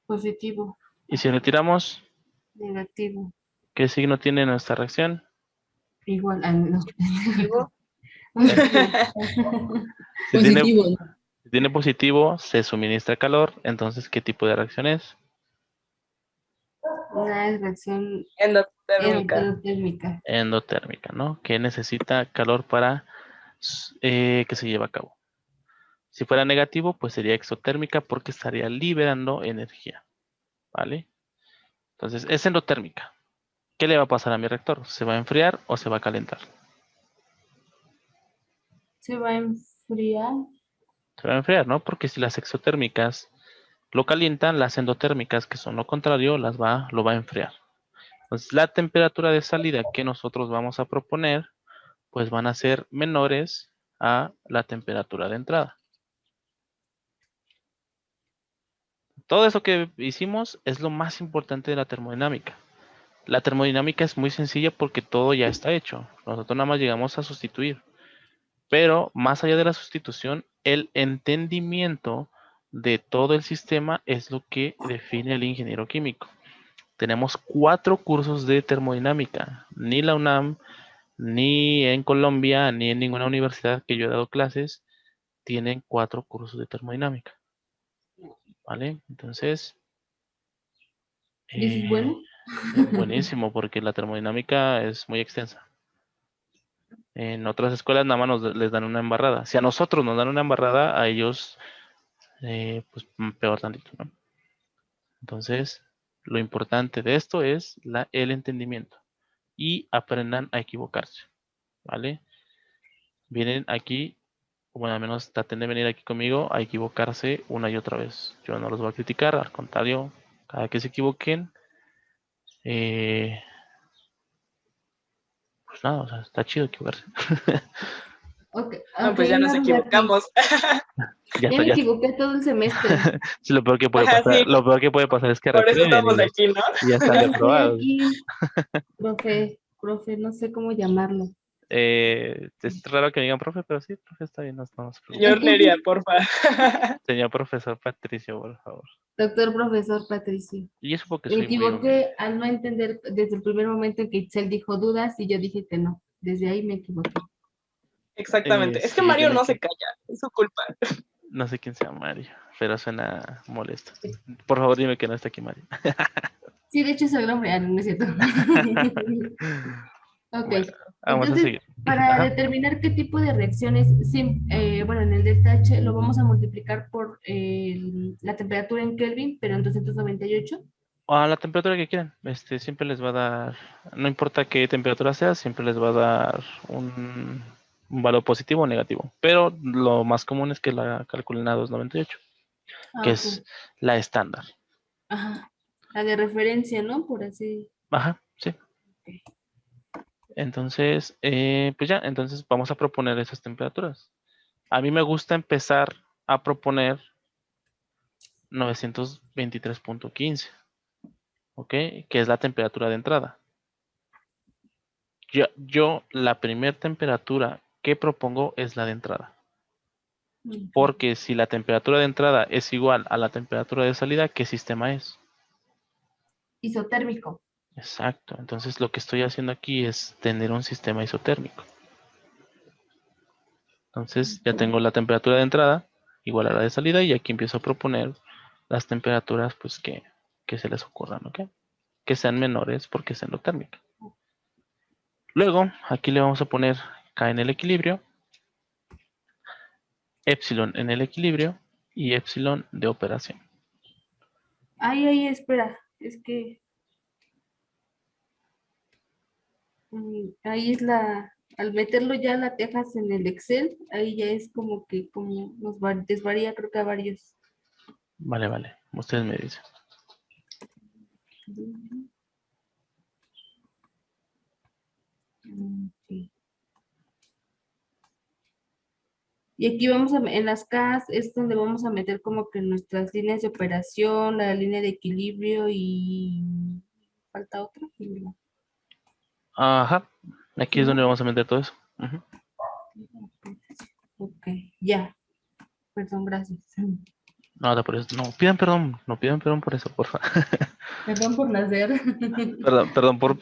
Positivo, Y si retiramos, negativo, ¿qué signo tiene nuestra reacción? igual. Ah, no. Digo, Si tiene, Positivo. si tiene positivo, se suministra calor. Entonces, ¿qué tipo de reacción es? Una reacción endotérmica. endotérmica. Endotérmica, ¿no? Que necesita calor para que se lleve a cabo. Si fuera negativo, pues sería exotérmica porque estaría liberando energía, ¿vale? Entonces, es endotérmica. ¿Qué le va a pasar a mi reactor? ¿Se va a enfriar o se va a calentar? Se va a enfriar. Se va a enfriar, ¿no? Porque si las exotérmicas lo calientan, las endotérmicas, que son lo contrario, lo va a enfriar. Entonces, la temperatura de salida que nosotros vamos a proponer, pues van a ser menores a la temperatura de entrada. Todo eso que hicimos es lo más importante de la termodinámica. La termodinámica es muy sencilla porque todo ya está hecho. Nosotros nada más llegamos a sustituir. Pero más allá de la sustitución, el entendimiento de todo el sistema es lo que define el ingeniero químico. Tenemos 4 cursos de termodinámica. Ni la UNAM, ni en Colombia, ni en ninguna universidad que yo he dado clases, tienen 4 cursos de termodinámica. ¿Vale? Entonces, ¿Y eso es eh, bueno? es buenísimo porque la termodinámica es muy extensa. En otras escuelas nada más les dan una embarrada. Si a nosotros nos dan una embarrada, a ellos, pues peor tantito, ¿no? Entonces, Lo importante de esto es el entendimiento. Y aprendan a equivocarse. ¿Vale? Vienen aquí, bueno, al menos traten de venir aquí conmigo a equivocarse una y otra vez. Yo no los voy a criticar, al contrario, cada que se equivoquen, pues nada, o sea, está chido equivocarse. Ok, No, ok, pues ya nos una duda aquí. equivocamos. Ya Ya está, me ya. equivoqué todo el semestre. Sí, lo peor que puede Ajá, pasar, sí, lo peor que puede pasar es que por eso reprueben estamos aquí, ¿no? y ya están Ya estoy reprobados. aquí, profe, no sé cómo llamarlo. Es raro que me digan profe, pero sí, profe, está bien, no estamos Señor Neria, porfa. Señor profesor Patricio, por favor. Doctor profesor Patricio. Y eso porque Me soy muy humilde. equivoqué al no entender desde el primer momento en que Itzel dijo dudas y yo dije que no. Desde ahí me equivoqué. Exactamente. Es que Sí, Mario tiene no que... se calla, es su culpa. No sé quién sea Mario, pero suena molesto. Por favor, dime que no está aquí Mario. Sí, de hecho es el nombre, no es cierto. Ok, Bueno, vamos a entonces seguir. para Ajá. determinar qué tipo de reacciones, bueno, en el delta H lo vamos a multiplicar por la temperatura en Kelvin, pero en 298. A la temperatura que quieran. Siempre les va a dar, no importa qué temperatura sea, siempre les va a dar un valor positivo o negativo. Pero lo más común es que la calculen a 298, que Ah, ok. es la estándar. Ajá. La de referencia, ¿no? Por así. Ajá, sí. Entonces, pues ya, entonces vamos a proponer esas temperaturas. A mí me gusta empezar a proponer 923.15, ¿ok? Que es la temperatura de entrada. Yo la primera temperatura que propongo es la de entrada. Porque si la temperatura de entrada es igual a la temperatura de salida, ¿qué sistema es? Isotérmico. Exacto. Entonces lo que estoy haciendo aquí es tener un sistema isotérmico. Entonces ya tengo la temperatura de entrada igual a la de salida y aquí empiezo a proponer las temperaturas pues que se les ocurran, ¿ok? Que sean menores porque es endotérmica. Luego aquí le vamos a poner K en el equilibrio, epsilon en el equilibrio y epsilon de operación. Ay, espera. Es que ahí es al meterlo ya la Texas en el Excel, ahí ya es como que como desvaría creo que a varios. Vale, vale. Ustedes me dicen. Ok. Y aquí en las Ks es donde vamos a meter como que nuestras líneas de operación, la línea de equilibrio y falta otra. Ajá. Aquí ¿Sí, es donde no? vamos a meter todo eso. Ujú. Ok, ya. Perdón, gracias. Nada por eso. No pidan perdón. No pidan perdón por eso, porfa. Perdón por nacer. Perdón por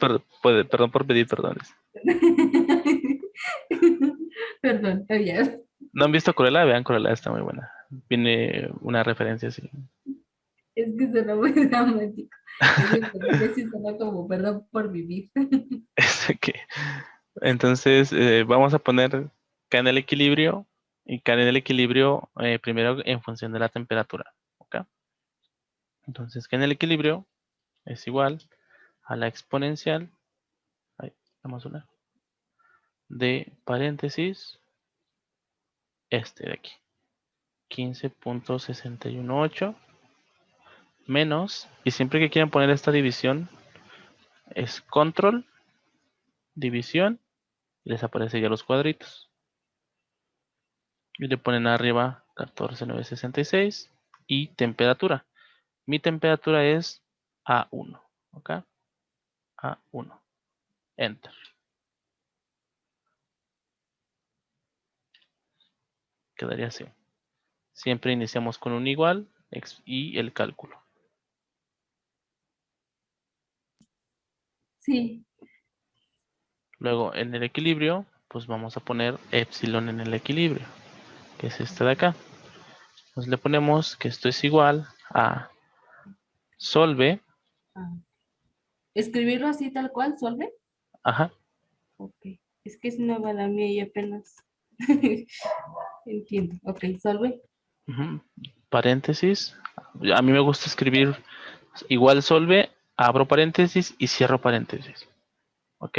pedir perdones. Perdón, ya. ¿No han visto Cruella? Vean Cruella, está muy buena. Viene una referencia así. Es que suena muy dramático. Es que suena como perdón por vivir. Entonces, vamos a poner K en el equilibrio y K en el equilibrio primero en función de la temperatura. ¿Ok? Entonces, K en el equilibrio es igual a la exponencial, ahí, vamos a una, de paréntesis, de aquí, 15.618 menos, y siempre que quieran poner esta división, es control, división, y les aparece ya los cuadritos. Y le ponen arriba 14.966 y temperatura. Mi temperatura es A1, ¿ok? A1, enter. Quedaría así. Siempre iniciamos con un igual y el cálculo. Sí. Luego en el equilibrio, pues vamos a poner epsilon en el equilibrio, que es este de acá. Entonces le ponemos que esto es igual a solve, Escribirlo así tal cual, Solve. ajá, Ok. Es que es nueva la mía y apenas entiendo. Ok, Solve. paréntesis. A mí me gusta escribir igual solve abro paréntesis y cierro paréntesis. ¿Ok?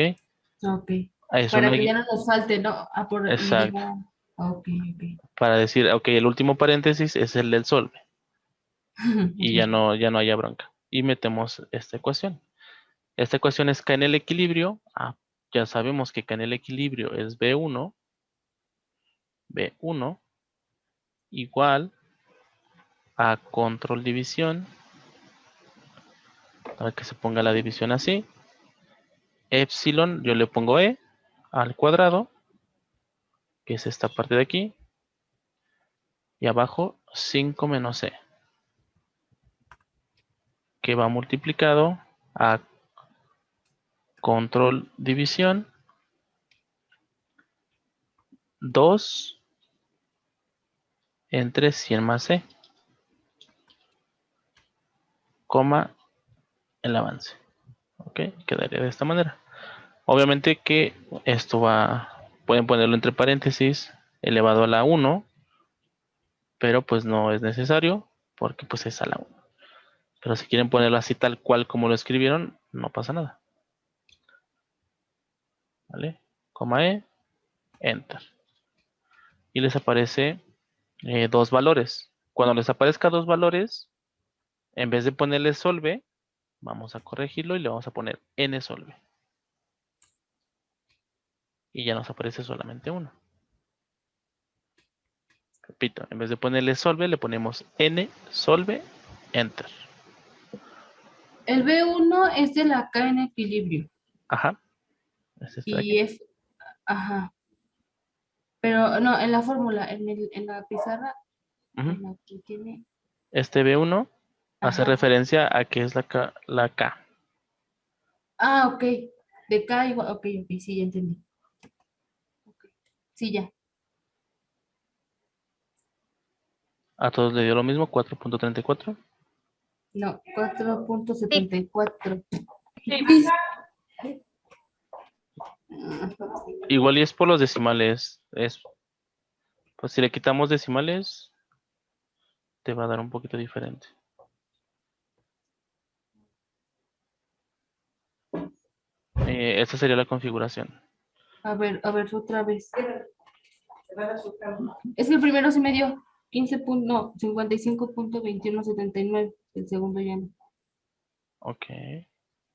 Ok. Es Para una que ya guía. no nos falte, ¿no? Y Exacto. diga, ok, ok. Para decir, ok, el último paréntesis es el del solve. Y Ok. ya no haya bronca. Y metemos esta ecuación. Esta ecuación es K en el equilibrio. Ya sabemos que K en el equilibrio es B1 igual a control división, para que se ponga la división así. Epsilon, yo le pongo E al cuadrado, que es esta parte de aquí. Y abajo 5 menos E, que va multiplicado a control división 2 entre 100 más E, coma el avance. Ok, quedaría de esta manera. Obviamente que esto pueden ponerlo entre paréntesis elevado a la 1, pero pues no es necesario porque pues es a la 1. Pero si quieren ponerlo así tal cual como lo escribieron, no pasa nada. ¿Vale? Coma E, Enter. Y les aparece dos valores. Cuando les aparezca dos valores, en vez de ponerle solve, vamos a corregirlo y le vamos a poner n solve. Y ya nos aparece solamente uno. Repito, en vez de ponerle solve, le ponemos n solve, enter. El B1 es de la K en equilibrio. Ajá. Este está Y aquí. es, ajá. Pero no, en la fórmula, en la pizarra, Ujú. en la que tiene, Este B1 hace ajá. referencia a que es la K. Ah, ok. De K igual, ok, ok, sí, ya entendí. Ok. Sí, ya. A todos le dio lo mismo, 4.34. No, Sí, 4.74. Sí, Igual y es por los decimales. Pues si le quitamos decimales, te va a dar un poquito diferente. Esta sería la configuración. A ver, otra vez. Es que el primero sí me dio 15 no, 55.2179. El segundo ya no. Ok.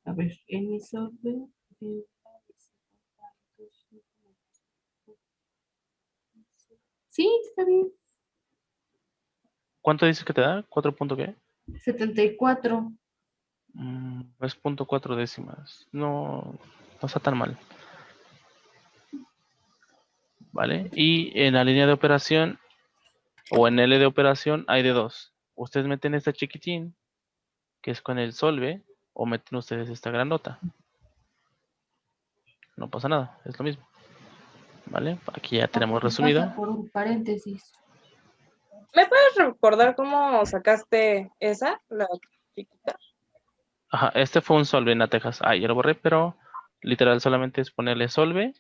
A ver, en mi software. Sí, está bien. ¿Cuánto dices que te da? ¿4 punto qué? 74. Es 0.4 décimas. No, no está tan mal. ¿Vale? Y en la línea de operación o en L de operación hay de dos. Ustedes meten esta chiquitín, que es con el solve, o meten ustedes esta grandota. No pasa nada, es lo mismo. ¿Vale? Aquí ya tenemos resumido. Pasa por un paréntesis. ¿me puedes recordar cómo sacaste esa, la chiquita? Ajá, este fue un solve en la Texas. Ah, ya lo borré, pero literal solamente es ponerle solve,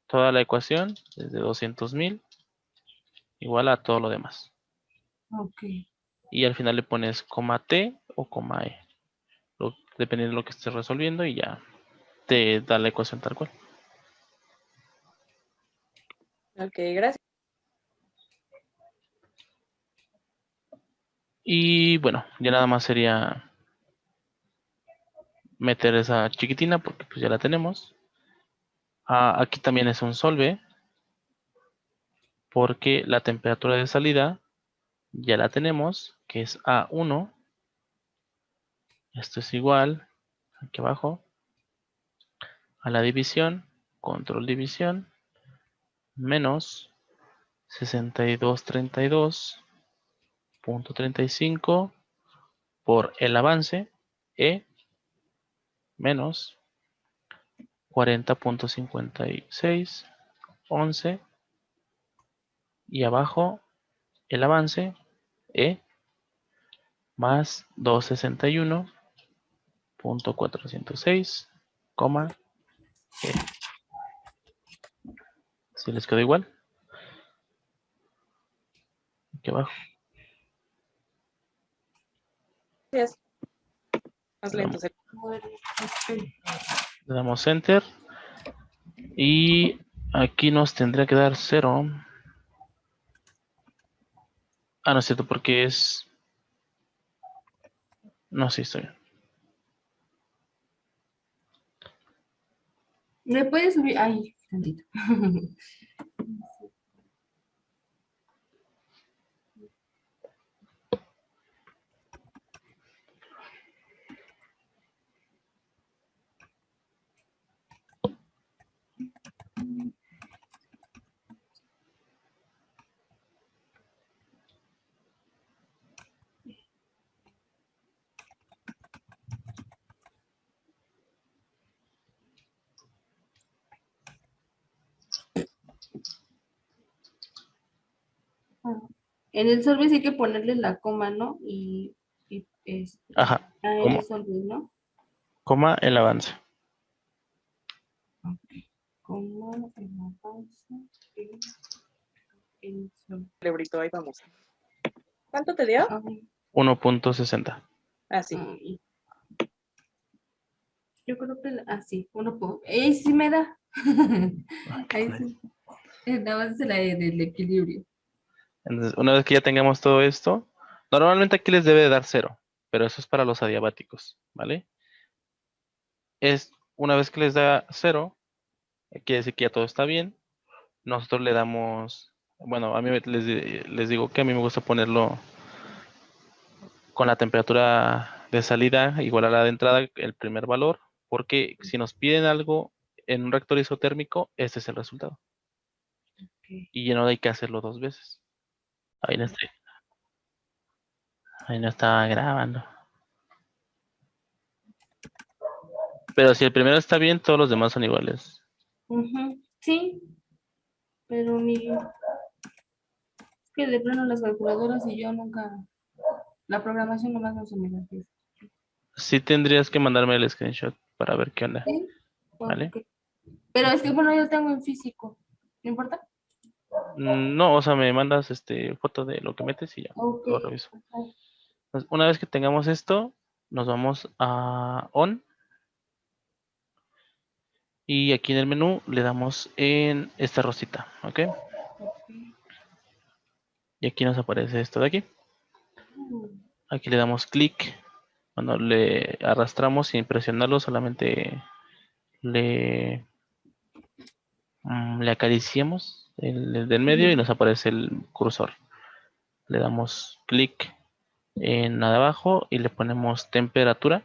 toda la ecuación, desde 200,000, igual a todo lo demás. Ok. Y al final le pones coma T o coma E, dependiendo de lo que estés resolviendo y ya te da la ecuación tal cual. Ok, gracias. Y bueno, ya nada más sería meter esa chiquitina porque pues ya la tenemos. Aquí también es un solve porque la temperatura de salida ya la tenemos, que es A1. Esto es igual, aquí abajo, a la división, control división, menos 6232.35 por el avance, E, menos 40.5611, y abajo el avance, E, más 261.406, E. Si les quedó igual, aquí abajo. Gracias. Más Le lento. le damos Enter. Y aquí nos tendría que dar 0. Ah, no es cierto, porque es... No, sí, estoy bien. ¿Me puedes subir? Ay, tantito. Ah, en el solve sí hay que ponerle la coma, ¿no? Ajá, en coma, el solve, ¿no? coma el avance. Coma, el avance, el solve. Librito, ahí vamos. ¿Cuánto te dio? Ah, 1.60. Ah, sí. ay, yo creo que así, uno puedo. Sí me da. Ahí sí. Nada más es la del equilibrio. Entonces, una vez que ya tengamos todo esto, normalmente aquí les debe de dar 0, pero eso es para los adiabáticos, ¿vale? Una vez que les da 0, quiere decir que ya todo está bien. Nosotros le damos, bueno, a mí les digo que a mí me gusta ponerlo con la temperatura de salida igual a la de entrada, el primer valor, porque si nos piden algo en un reactor isotérmico, este es el resultado. Ok. Y ya no hay que hacerlo 2 veces. Ahí no estaba grabando. Pero si el primero está bien, todos los demás son iguales. Ujú, sí, pero ni que de plano las calculadoras y yo nunca, la programación nomás no se me da. Sí tendrías que mandarme el screenshot para ver qué onda, ¿Sí? ¿vale? Ok. Pero es que bueno, yo tengo en físico. ¿No importa? No, o sea, me mandas foto de lo que metes y ya, Ok. lo reviso. Ajá. Entonces, una vez que tengamos esto, nos vamos a On. Y aquí en el menú le damos en esta rosita, ¿ok? Y aquí nos aparece esto de aquí. Aquí le damos clic. Cuando le arrastramos sin presionarlo, solamente le, le acariciamos el del medio y nos aparece el cursor. Le damos clic en la de abajo y le ponemos temperatura.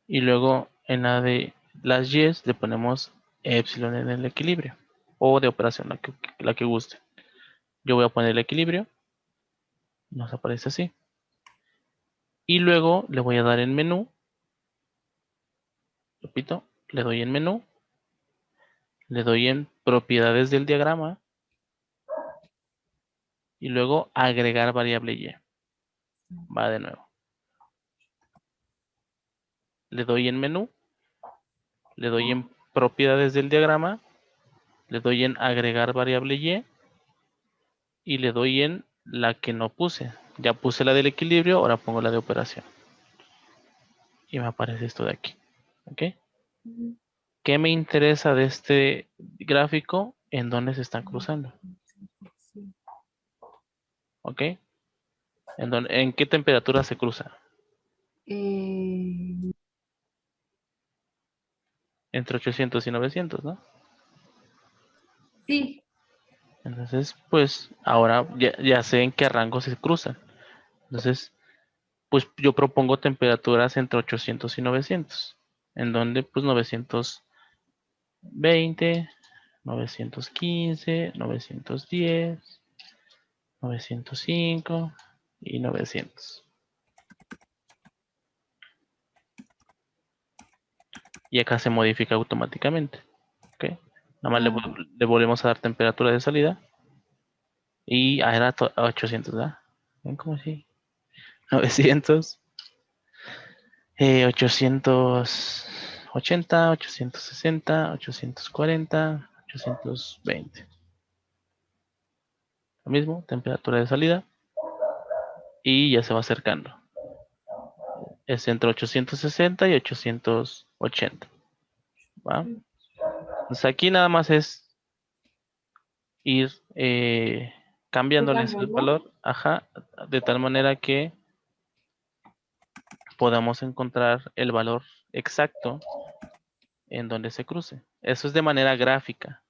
Y luego en la de las Y's le ponemos epsilon en el equilibrio. O de operación, la que guste. Yo voy a poner el equilibrio. Nos aparece así. Y luego le voy a dar en menú. Repito, le doy en menú. Le doy en propiedades del diagrama. Y luego agregar variable Y. Va de nuevo. Le doy en menú. Le doy en propiedades del diagrama. Le doy en agregar variable Y. Y le doy en la que no puse. Ya puse la del equilibrio, ahora pongo la de operación. Y me aparece esto de aquí. ¿Ok? ¿Qué me interesa de este gráfico? En dónde se están cruzando. ¿Ok? ¿En qué temperatura se cruza? Eh, Entre 800 y 900, ¿no? sí. Entonces, pues ahora ya sé en qué rango se cruzan. Entonces, pues yo propongo temperaturas entre 800 y 900. En donde, pues 920, 915, 910, 905 y 900. Y acá se modifica automáticamente. ¿Ok? Nada más le volvemos a dar temperatura de salida. Y era 800, ¿verdad? ¿Ven cómo así? 900. 880, 860, 840, 820. Lo mismo, temperatura de salida. y ya se va acercando. Es entre 860 y 880. ¿Va? Entonces aquí nada más es ir cambiándoles el Jugándolo. valor, ajá, de tal manera que podamos encontrar el valor exacto en donde se cruce. Eso es de manera gráfica.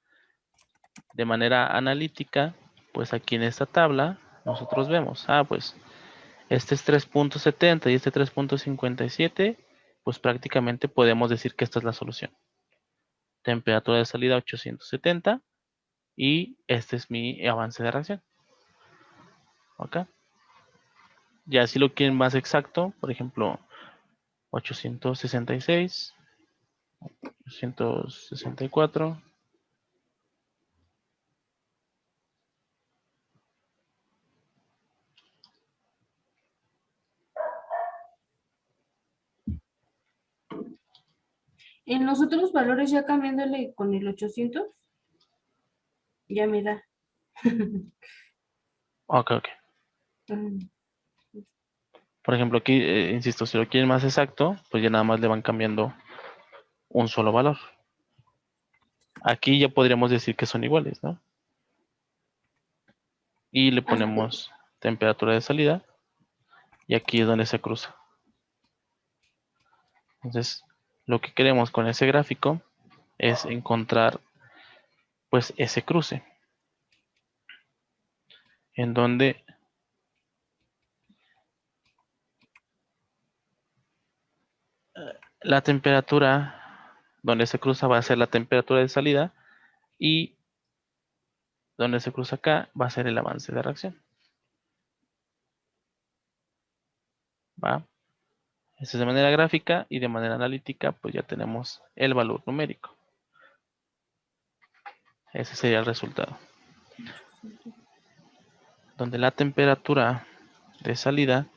De manera analítica, pues aquí en esta tabla nosotros vemos, pues este es 3.70 y este 3.57, pues prácticamente podemos decir que esta es la solución. Temperatura de salida 870 y este es mi avance de reacción. ¿Ok? Ya si lo quieren más exacto, por ejemplo, 866, 864. En los otros valores, ya cambiándole con el 800, ya me da. Ok. Mm, Por ejemplo, aquí, insisto, si lo quieren más exacto, pues ya nada más le van cambiando un solo valor. Aquí ya podríamos decir que son iguales, ¿no? Y le ponemos temperatura de salida y aquí es donde se cruza. Entonces, lo que queremos con ese gráfico es encontrar pues ese cruce en donde la temperatura donde se cruza va a ser la temperatura de salida y donde se cruza acá va a ser el avance de reacción. ¿Va? Eso es de manera gráfica y de manera analítica pues ya tenemos el valor numérico. Ese sería el resultado. Donde la temperatura de salida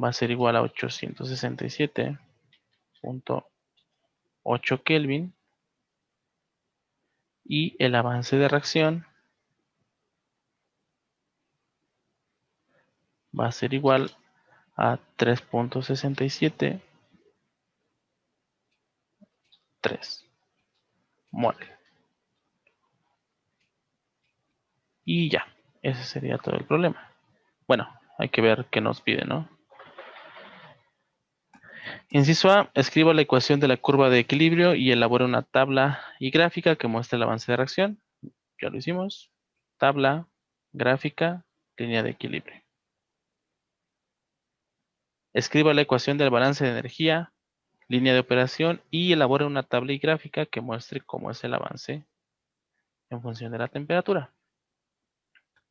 va a ser igual a 867.8 Kelvin y el avance de reacción va a ser igual a 3.673 mol. Y ya, ese sería todo el problema. Bueno, hay que ver qué nos pide, ¿no? Inciso A, escriba la ecuación de la curva de equilibrio y elabora una tabla y gráfica que muestre el avance de reacción. Ya lo hicimos. Tabla, gráfica, línea de equilibrio. Escriba la ecuación del balance de energía, línea de operación y elabora una tabla y gráfica que muestre cómo es el avance en función de la temperatura.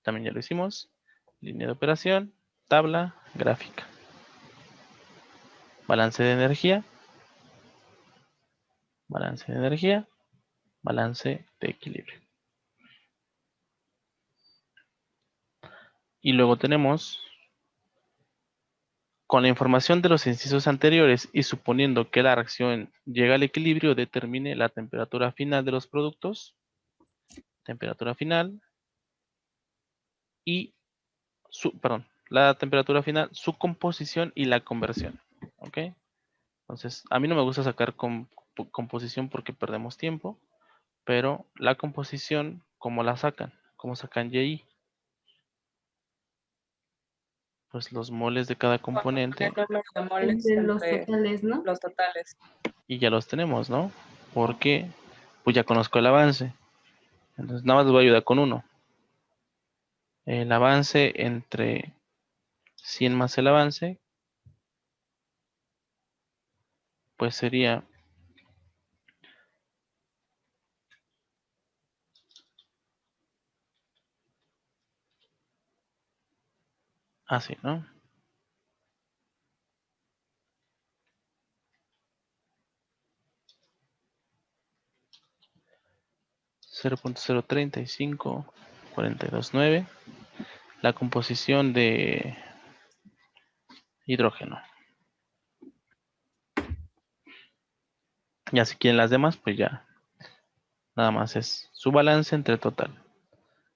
También ya lo hicimos. Línea de operación, tabla, gráfica. Balance de energía, balance de energía, balance de equilibrio. Y luego tenemos, con la información de los incisos anteriores y suponiendo que la reacción llega al equilibrio, determine la temperatura final de los productos, temperatura final y la temperatura final, su composición y la conversión. ¿Ok? Entonces, a mí no me gusta sacar composición porque perdemos tiempo, pero la composición, ¿cómo la sacan? ¿Cómo sacan YI? Pues los moles de cada componente El número de moles entre los entre totales, ¿no? los totales. y ya los tenemos, ¿no? Porque pues ya conozco el avance. Entonces nada más les voy a ayudar con uno. El avance entre 100 más el avance, pues sería así, ¿no? 0.035.429. La composición de hidrógeno. Ya si quieren las demás, pues ya. Nada más es su balance entre total.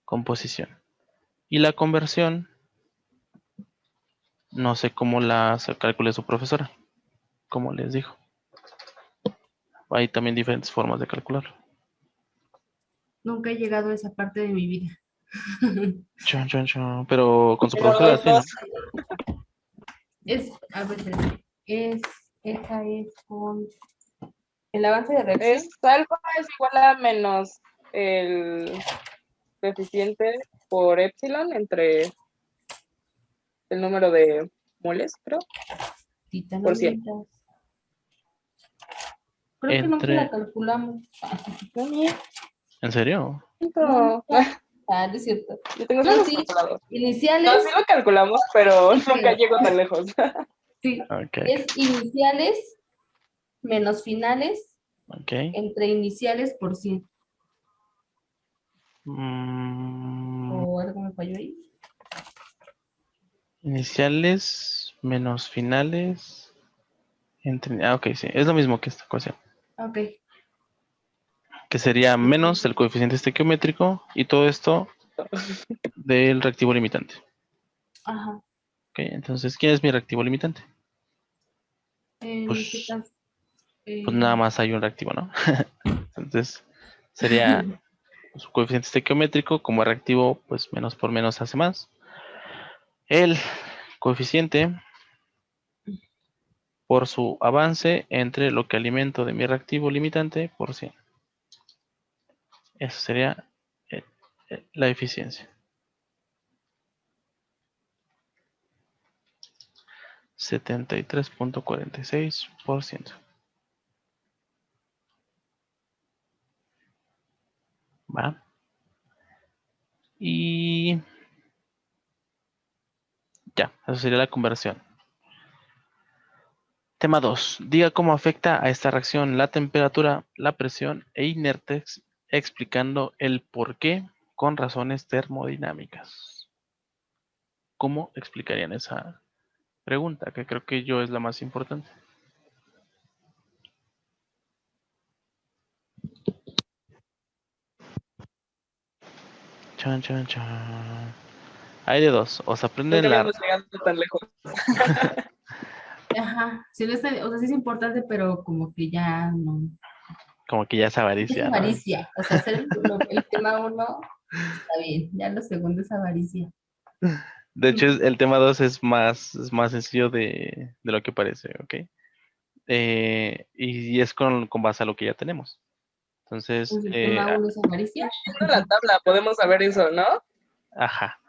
Composición. Y la conversión No sé cómo la calcule su profesora, como les dijo. Hay también diferentes formas de calcularlo. Nunca he llegado a esa parte de mi vida. Chon, chon, chon. Pero con su Pero profesora los sí, ¿no? dos A ver, espérame. Esa es con el avance de reacción. alfa es igual a menos el coeficiente por epsilon entre el número de moles, creo, Tita, no por 100. mientas. Creo que nunca la Entre... calculamos. No miento. ¿En serio? No, no es cierto. Yo tengo No, solo sí, calculador. No, iniciales, sí lo calculamos, pero nunca llego tan lejos. sí, Ok, es iniciales menos finales ok. entre iniciales por 100. Mm, ¿O algo me falló ahí? iniciales menos finales. Ok, sí. Es lo mismo que esta ecuación. Ok. Que sería menos el coeficiente estequiométrico y todo esto del reactivo limitante. Ajá. Ok, entonces, ¿quién es mi reactivo limitante? En Pues, este caso. pues nada más hay un reactivo, ¿no? Entonces, sería su coeficiente estequiométrico como reactivo, pues menos por menos hace más. El coeficiente por su avance entre lo que alimento de mi reactivo limitante por 100. Eso sería eh, la eficiencia. 73.46%. ¿Va? Y ya, eso sería la conversión. Tema 2. Diga cómo afecta a esta reacción la temperatura, la presión e inertes, explicando el por qué con razones termodinámicas. ¿Cómo explicarían esa pregunta? Que creo que yo es la más importante. Chan, chan, chan. Hay de dos. O se Nunca aprenden la... habíamos llegado tan lejos. Ajá. Sí, no está, o sea, sí es importante, pero como que ya no. Como que ya es Es avaricia, ¿no? avaricia. O sea, hacer el tema 1 está bien. Ya lo segundo es avaricia. De hecho, el tema 2 es más sencillo de lo que parece, ¿ok? Y es con base a lo que ya tenemos. Entonces, Pues el tema 1 es avaricia. En la tabla podemos saber eso, ¿no? ajá.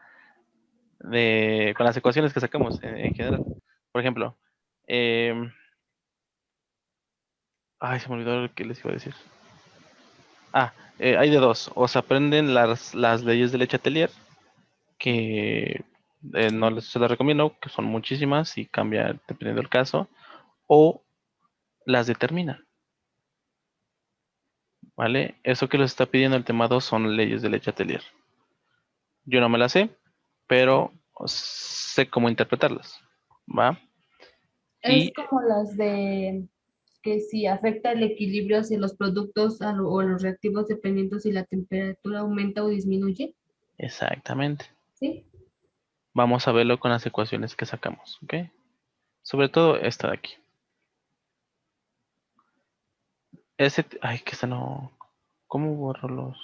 Con las ecuaciones que sacamos en general. Por ejemplo, ay, se me olvidó lo que les iba a decir. Hay de dos. O se aprenden las leyes de Lechatelier, que no se las recomiendo, que son muchísimas y cambia dependiendo del caso, o las determinan, ¿vale? Eso que les está pidiendo el tema 2 son leyes de Lechatelier. Yo no me las sé, pero sé cómo interpretarlas, ¿va? Es Y como las de que si afecta el equilibrio hacia los productos o los reactivos dependiendo si la temperatura aumenta o disminuye. exactamente. ¿Sí? Vamos a verlo con las ecuaciones que sacamos, ¿ok? Sobre todo esta de aquí. Ay, que esta no... ¿Cómo borro los...?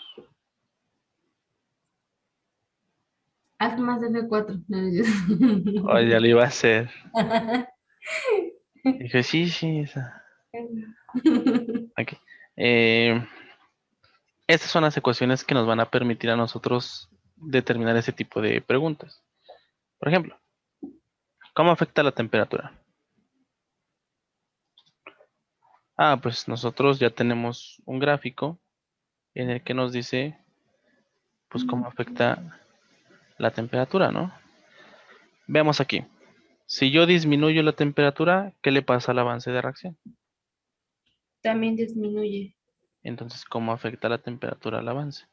Haz más de F4. Oh, ya lo iba a hacer. Dije, sí, esa. Aquí. Estas son las ecuaciones que nos van a permitir a nosotros determinar ese tipo de preguntas. Por ejemplo, ¿cómo afecta la temperatura? Pues nosotros ya tenemos un gráfico en el que nos dice, pues, cómo afecta la temperatura, ¿no? Veamos aquí. Si yo disminuyo la temperatura, ¿qué le pasa al avance de reacción? También disminuye. Entonces, ¿cómo afecta la temperatura al avance?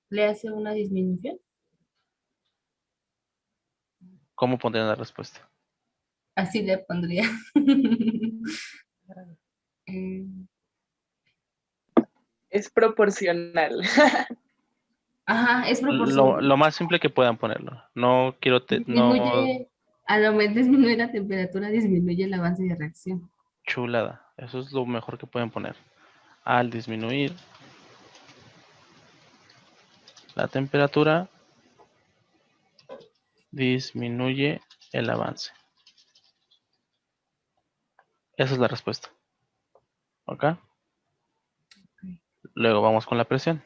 ¿Le hace una disminución? ¿Cómo pondrían la respuesta? Así le pondría. Eh, Es proporcional. Ajá, es proporcional. Lo más simple que puedan ponerlo. No quiero, no Disminuye, a lo mejor disminuye la temperatura, disminuye el avance de reacción. chulada. Eso es lo mejor que pueden poner. Al disminuir la temperatura, disminuye el avance. Esa es la respuesta. ¿Ok? Luego vamos con la presión.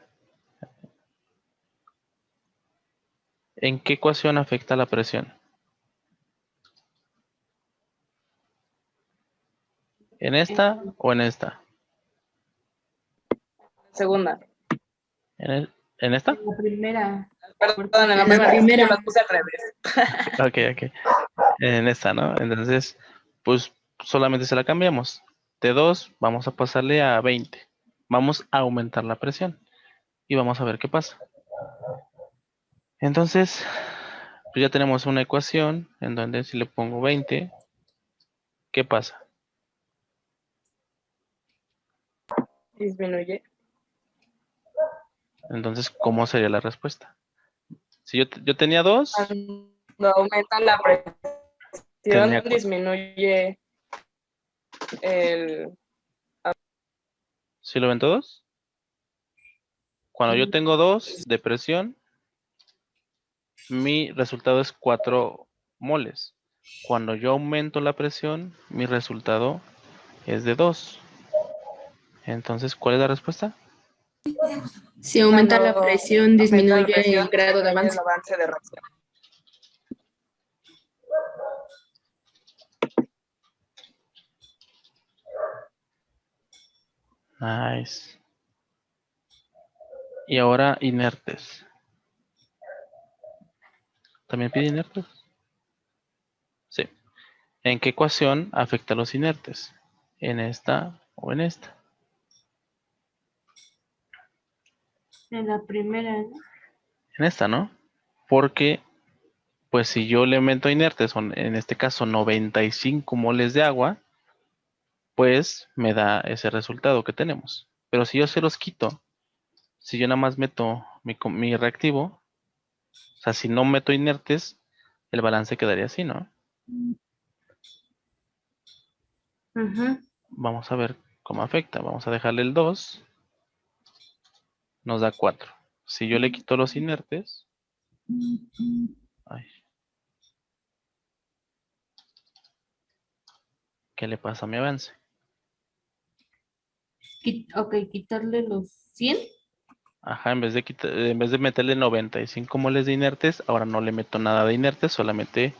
¿En qué ecuación afecta la presión? ¿En esta o en esta? Segunda. ¿En esta? La primera. Perdón, en la En la primera es que yo primera. las puse al revés. Ok. En esta, ¿no? Entonces, pues solamente se la cambiamos. De 2 vamos a pasarle a 20. Vamos a aumentar la presión. Y vamos a ver qué pasa. Entonces, pues ya tenemos una ecuación en donde si le pongo 20, ¿qué pasa? Disminuye. Entonces, ¿cómo sería la respuesta? Si yo tenía 2, Cuando aumenta la presión, tenía disminuye el... ¿sí lo ven todos? Cuando yo tengo 2 de presión, mi resultado es 4 moles. Cuando yo aumento la presión, mi resultado es de 2. Entonces, ¿cuál es la respuesta? Si aumenta la Cuando presión, aumenta la disminuye presión, el grado de disminuye avance. el avance de reacción. Nice. Y ahora inertes. ¿También pide inertes? Sí. ¿En qué ecuación afecta a los inertes? ¿En esta o en esta? En la primera, ¿no? En esta, ¿no? Porque, pues si yo le meto inertes, son en este caso 95 moles de agua, pues me da ese resultado que tenemos. Pero si yo se los quito, si yo nada más meto mi reactivo, o sea, si no meto inertes, el balance quedaría así, ¿no? Ujú. Vamos a ver cómo afecta. Vamos a dejarle el 2. Nos da 4. Si yo le quito los inertes, ay, ¿qué le pasa a mi avance? Ok, quitarle los 100. Ajá, en vez de meterle 95 moles de inertes, ahora no le meto nada de inertes, solamente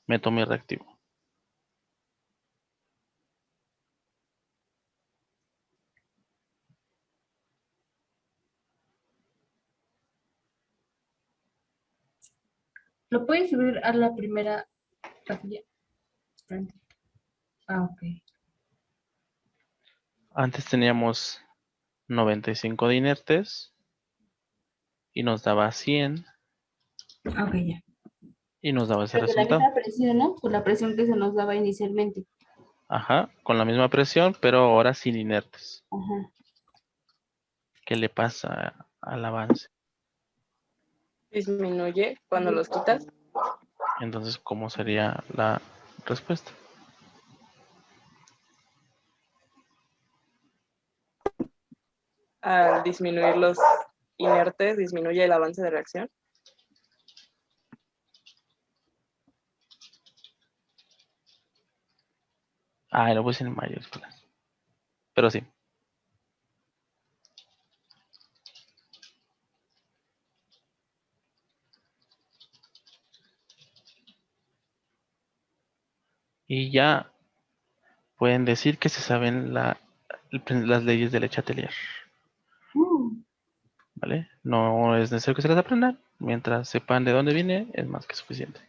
meto mi reactivo. ¿Lo puedes subir a la primera casilla? Frente. Ah, ok. Antes teníamos 95 de inertes y nos daba 100 Ah, ok, ya. y nos daba ese Pero de la resultado. misma presión, ¿no? Con la presión que se nos daba inicialmente. Ajá, con la misma presión, pero ahora sin inertes. Ajá. ¿Qué le pasa al avance? Disminuye cuando los quitas. Entonces, ¿cómo sería la respuesta? Al disminuir los inertes, disminuye el avance de reacción. Ah, lo puse en mayúsculas. Pero sí. Y ya pueden decir que se saben las leyes del Le Chatelier. ¿Vale? No es necesario que se las aprendan. Mientras sepan de dónde viene, es más que suficiente.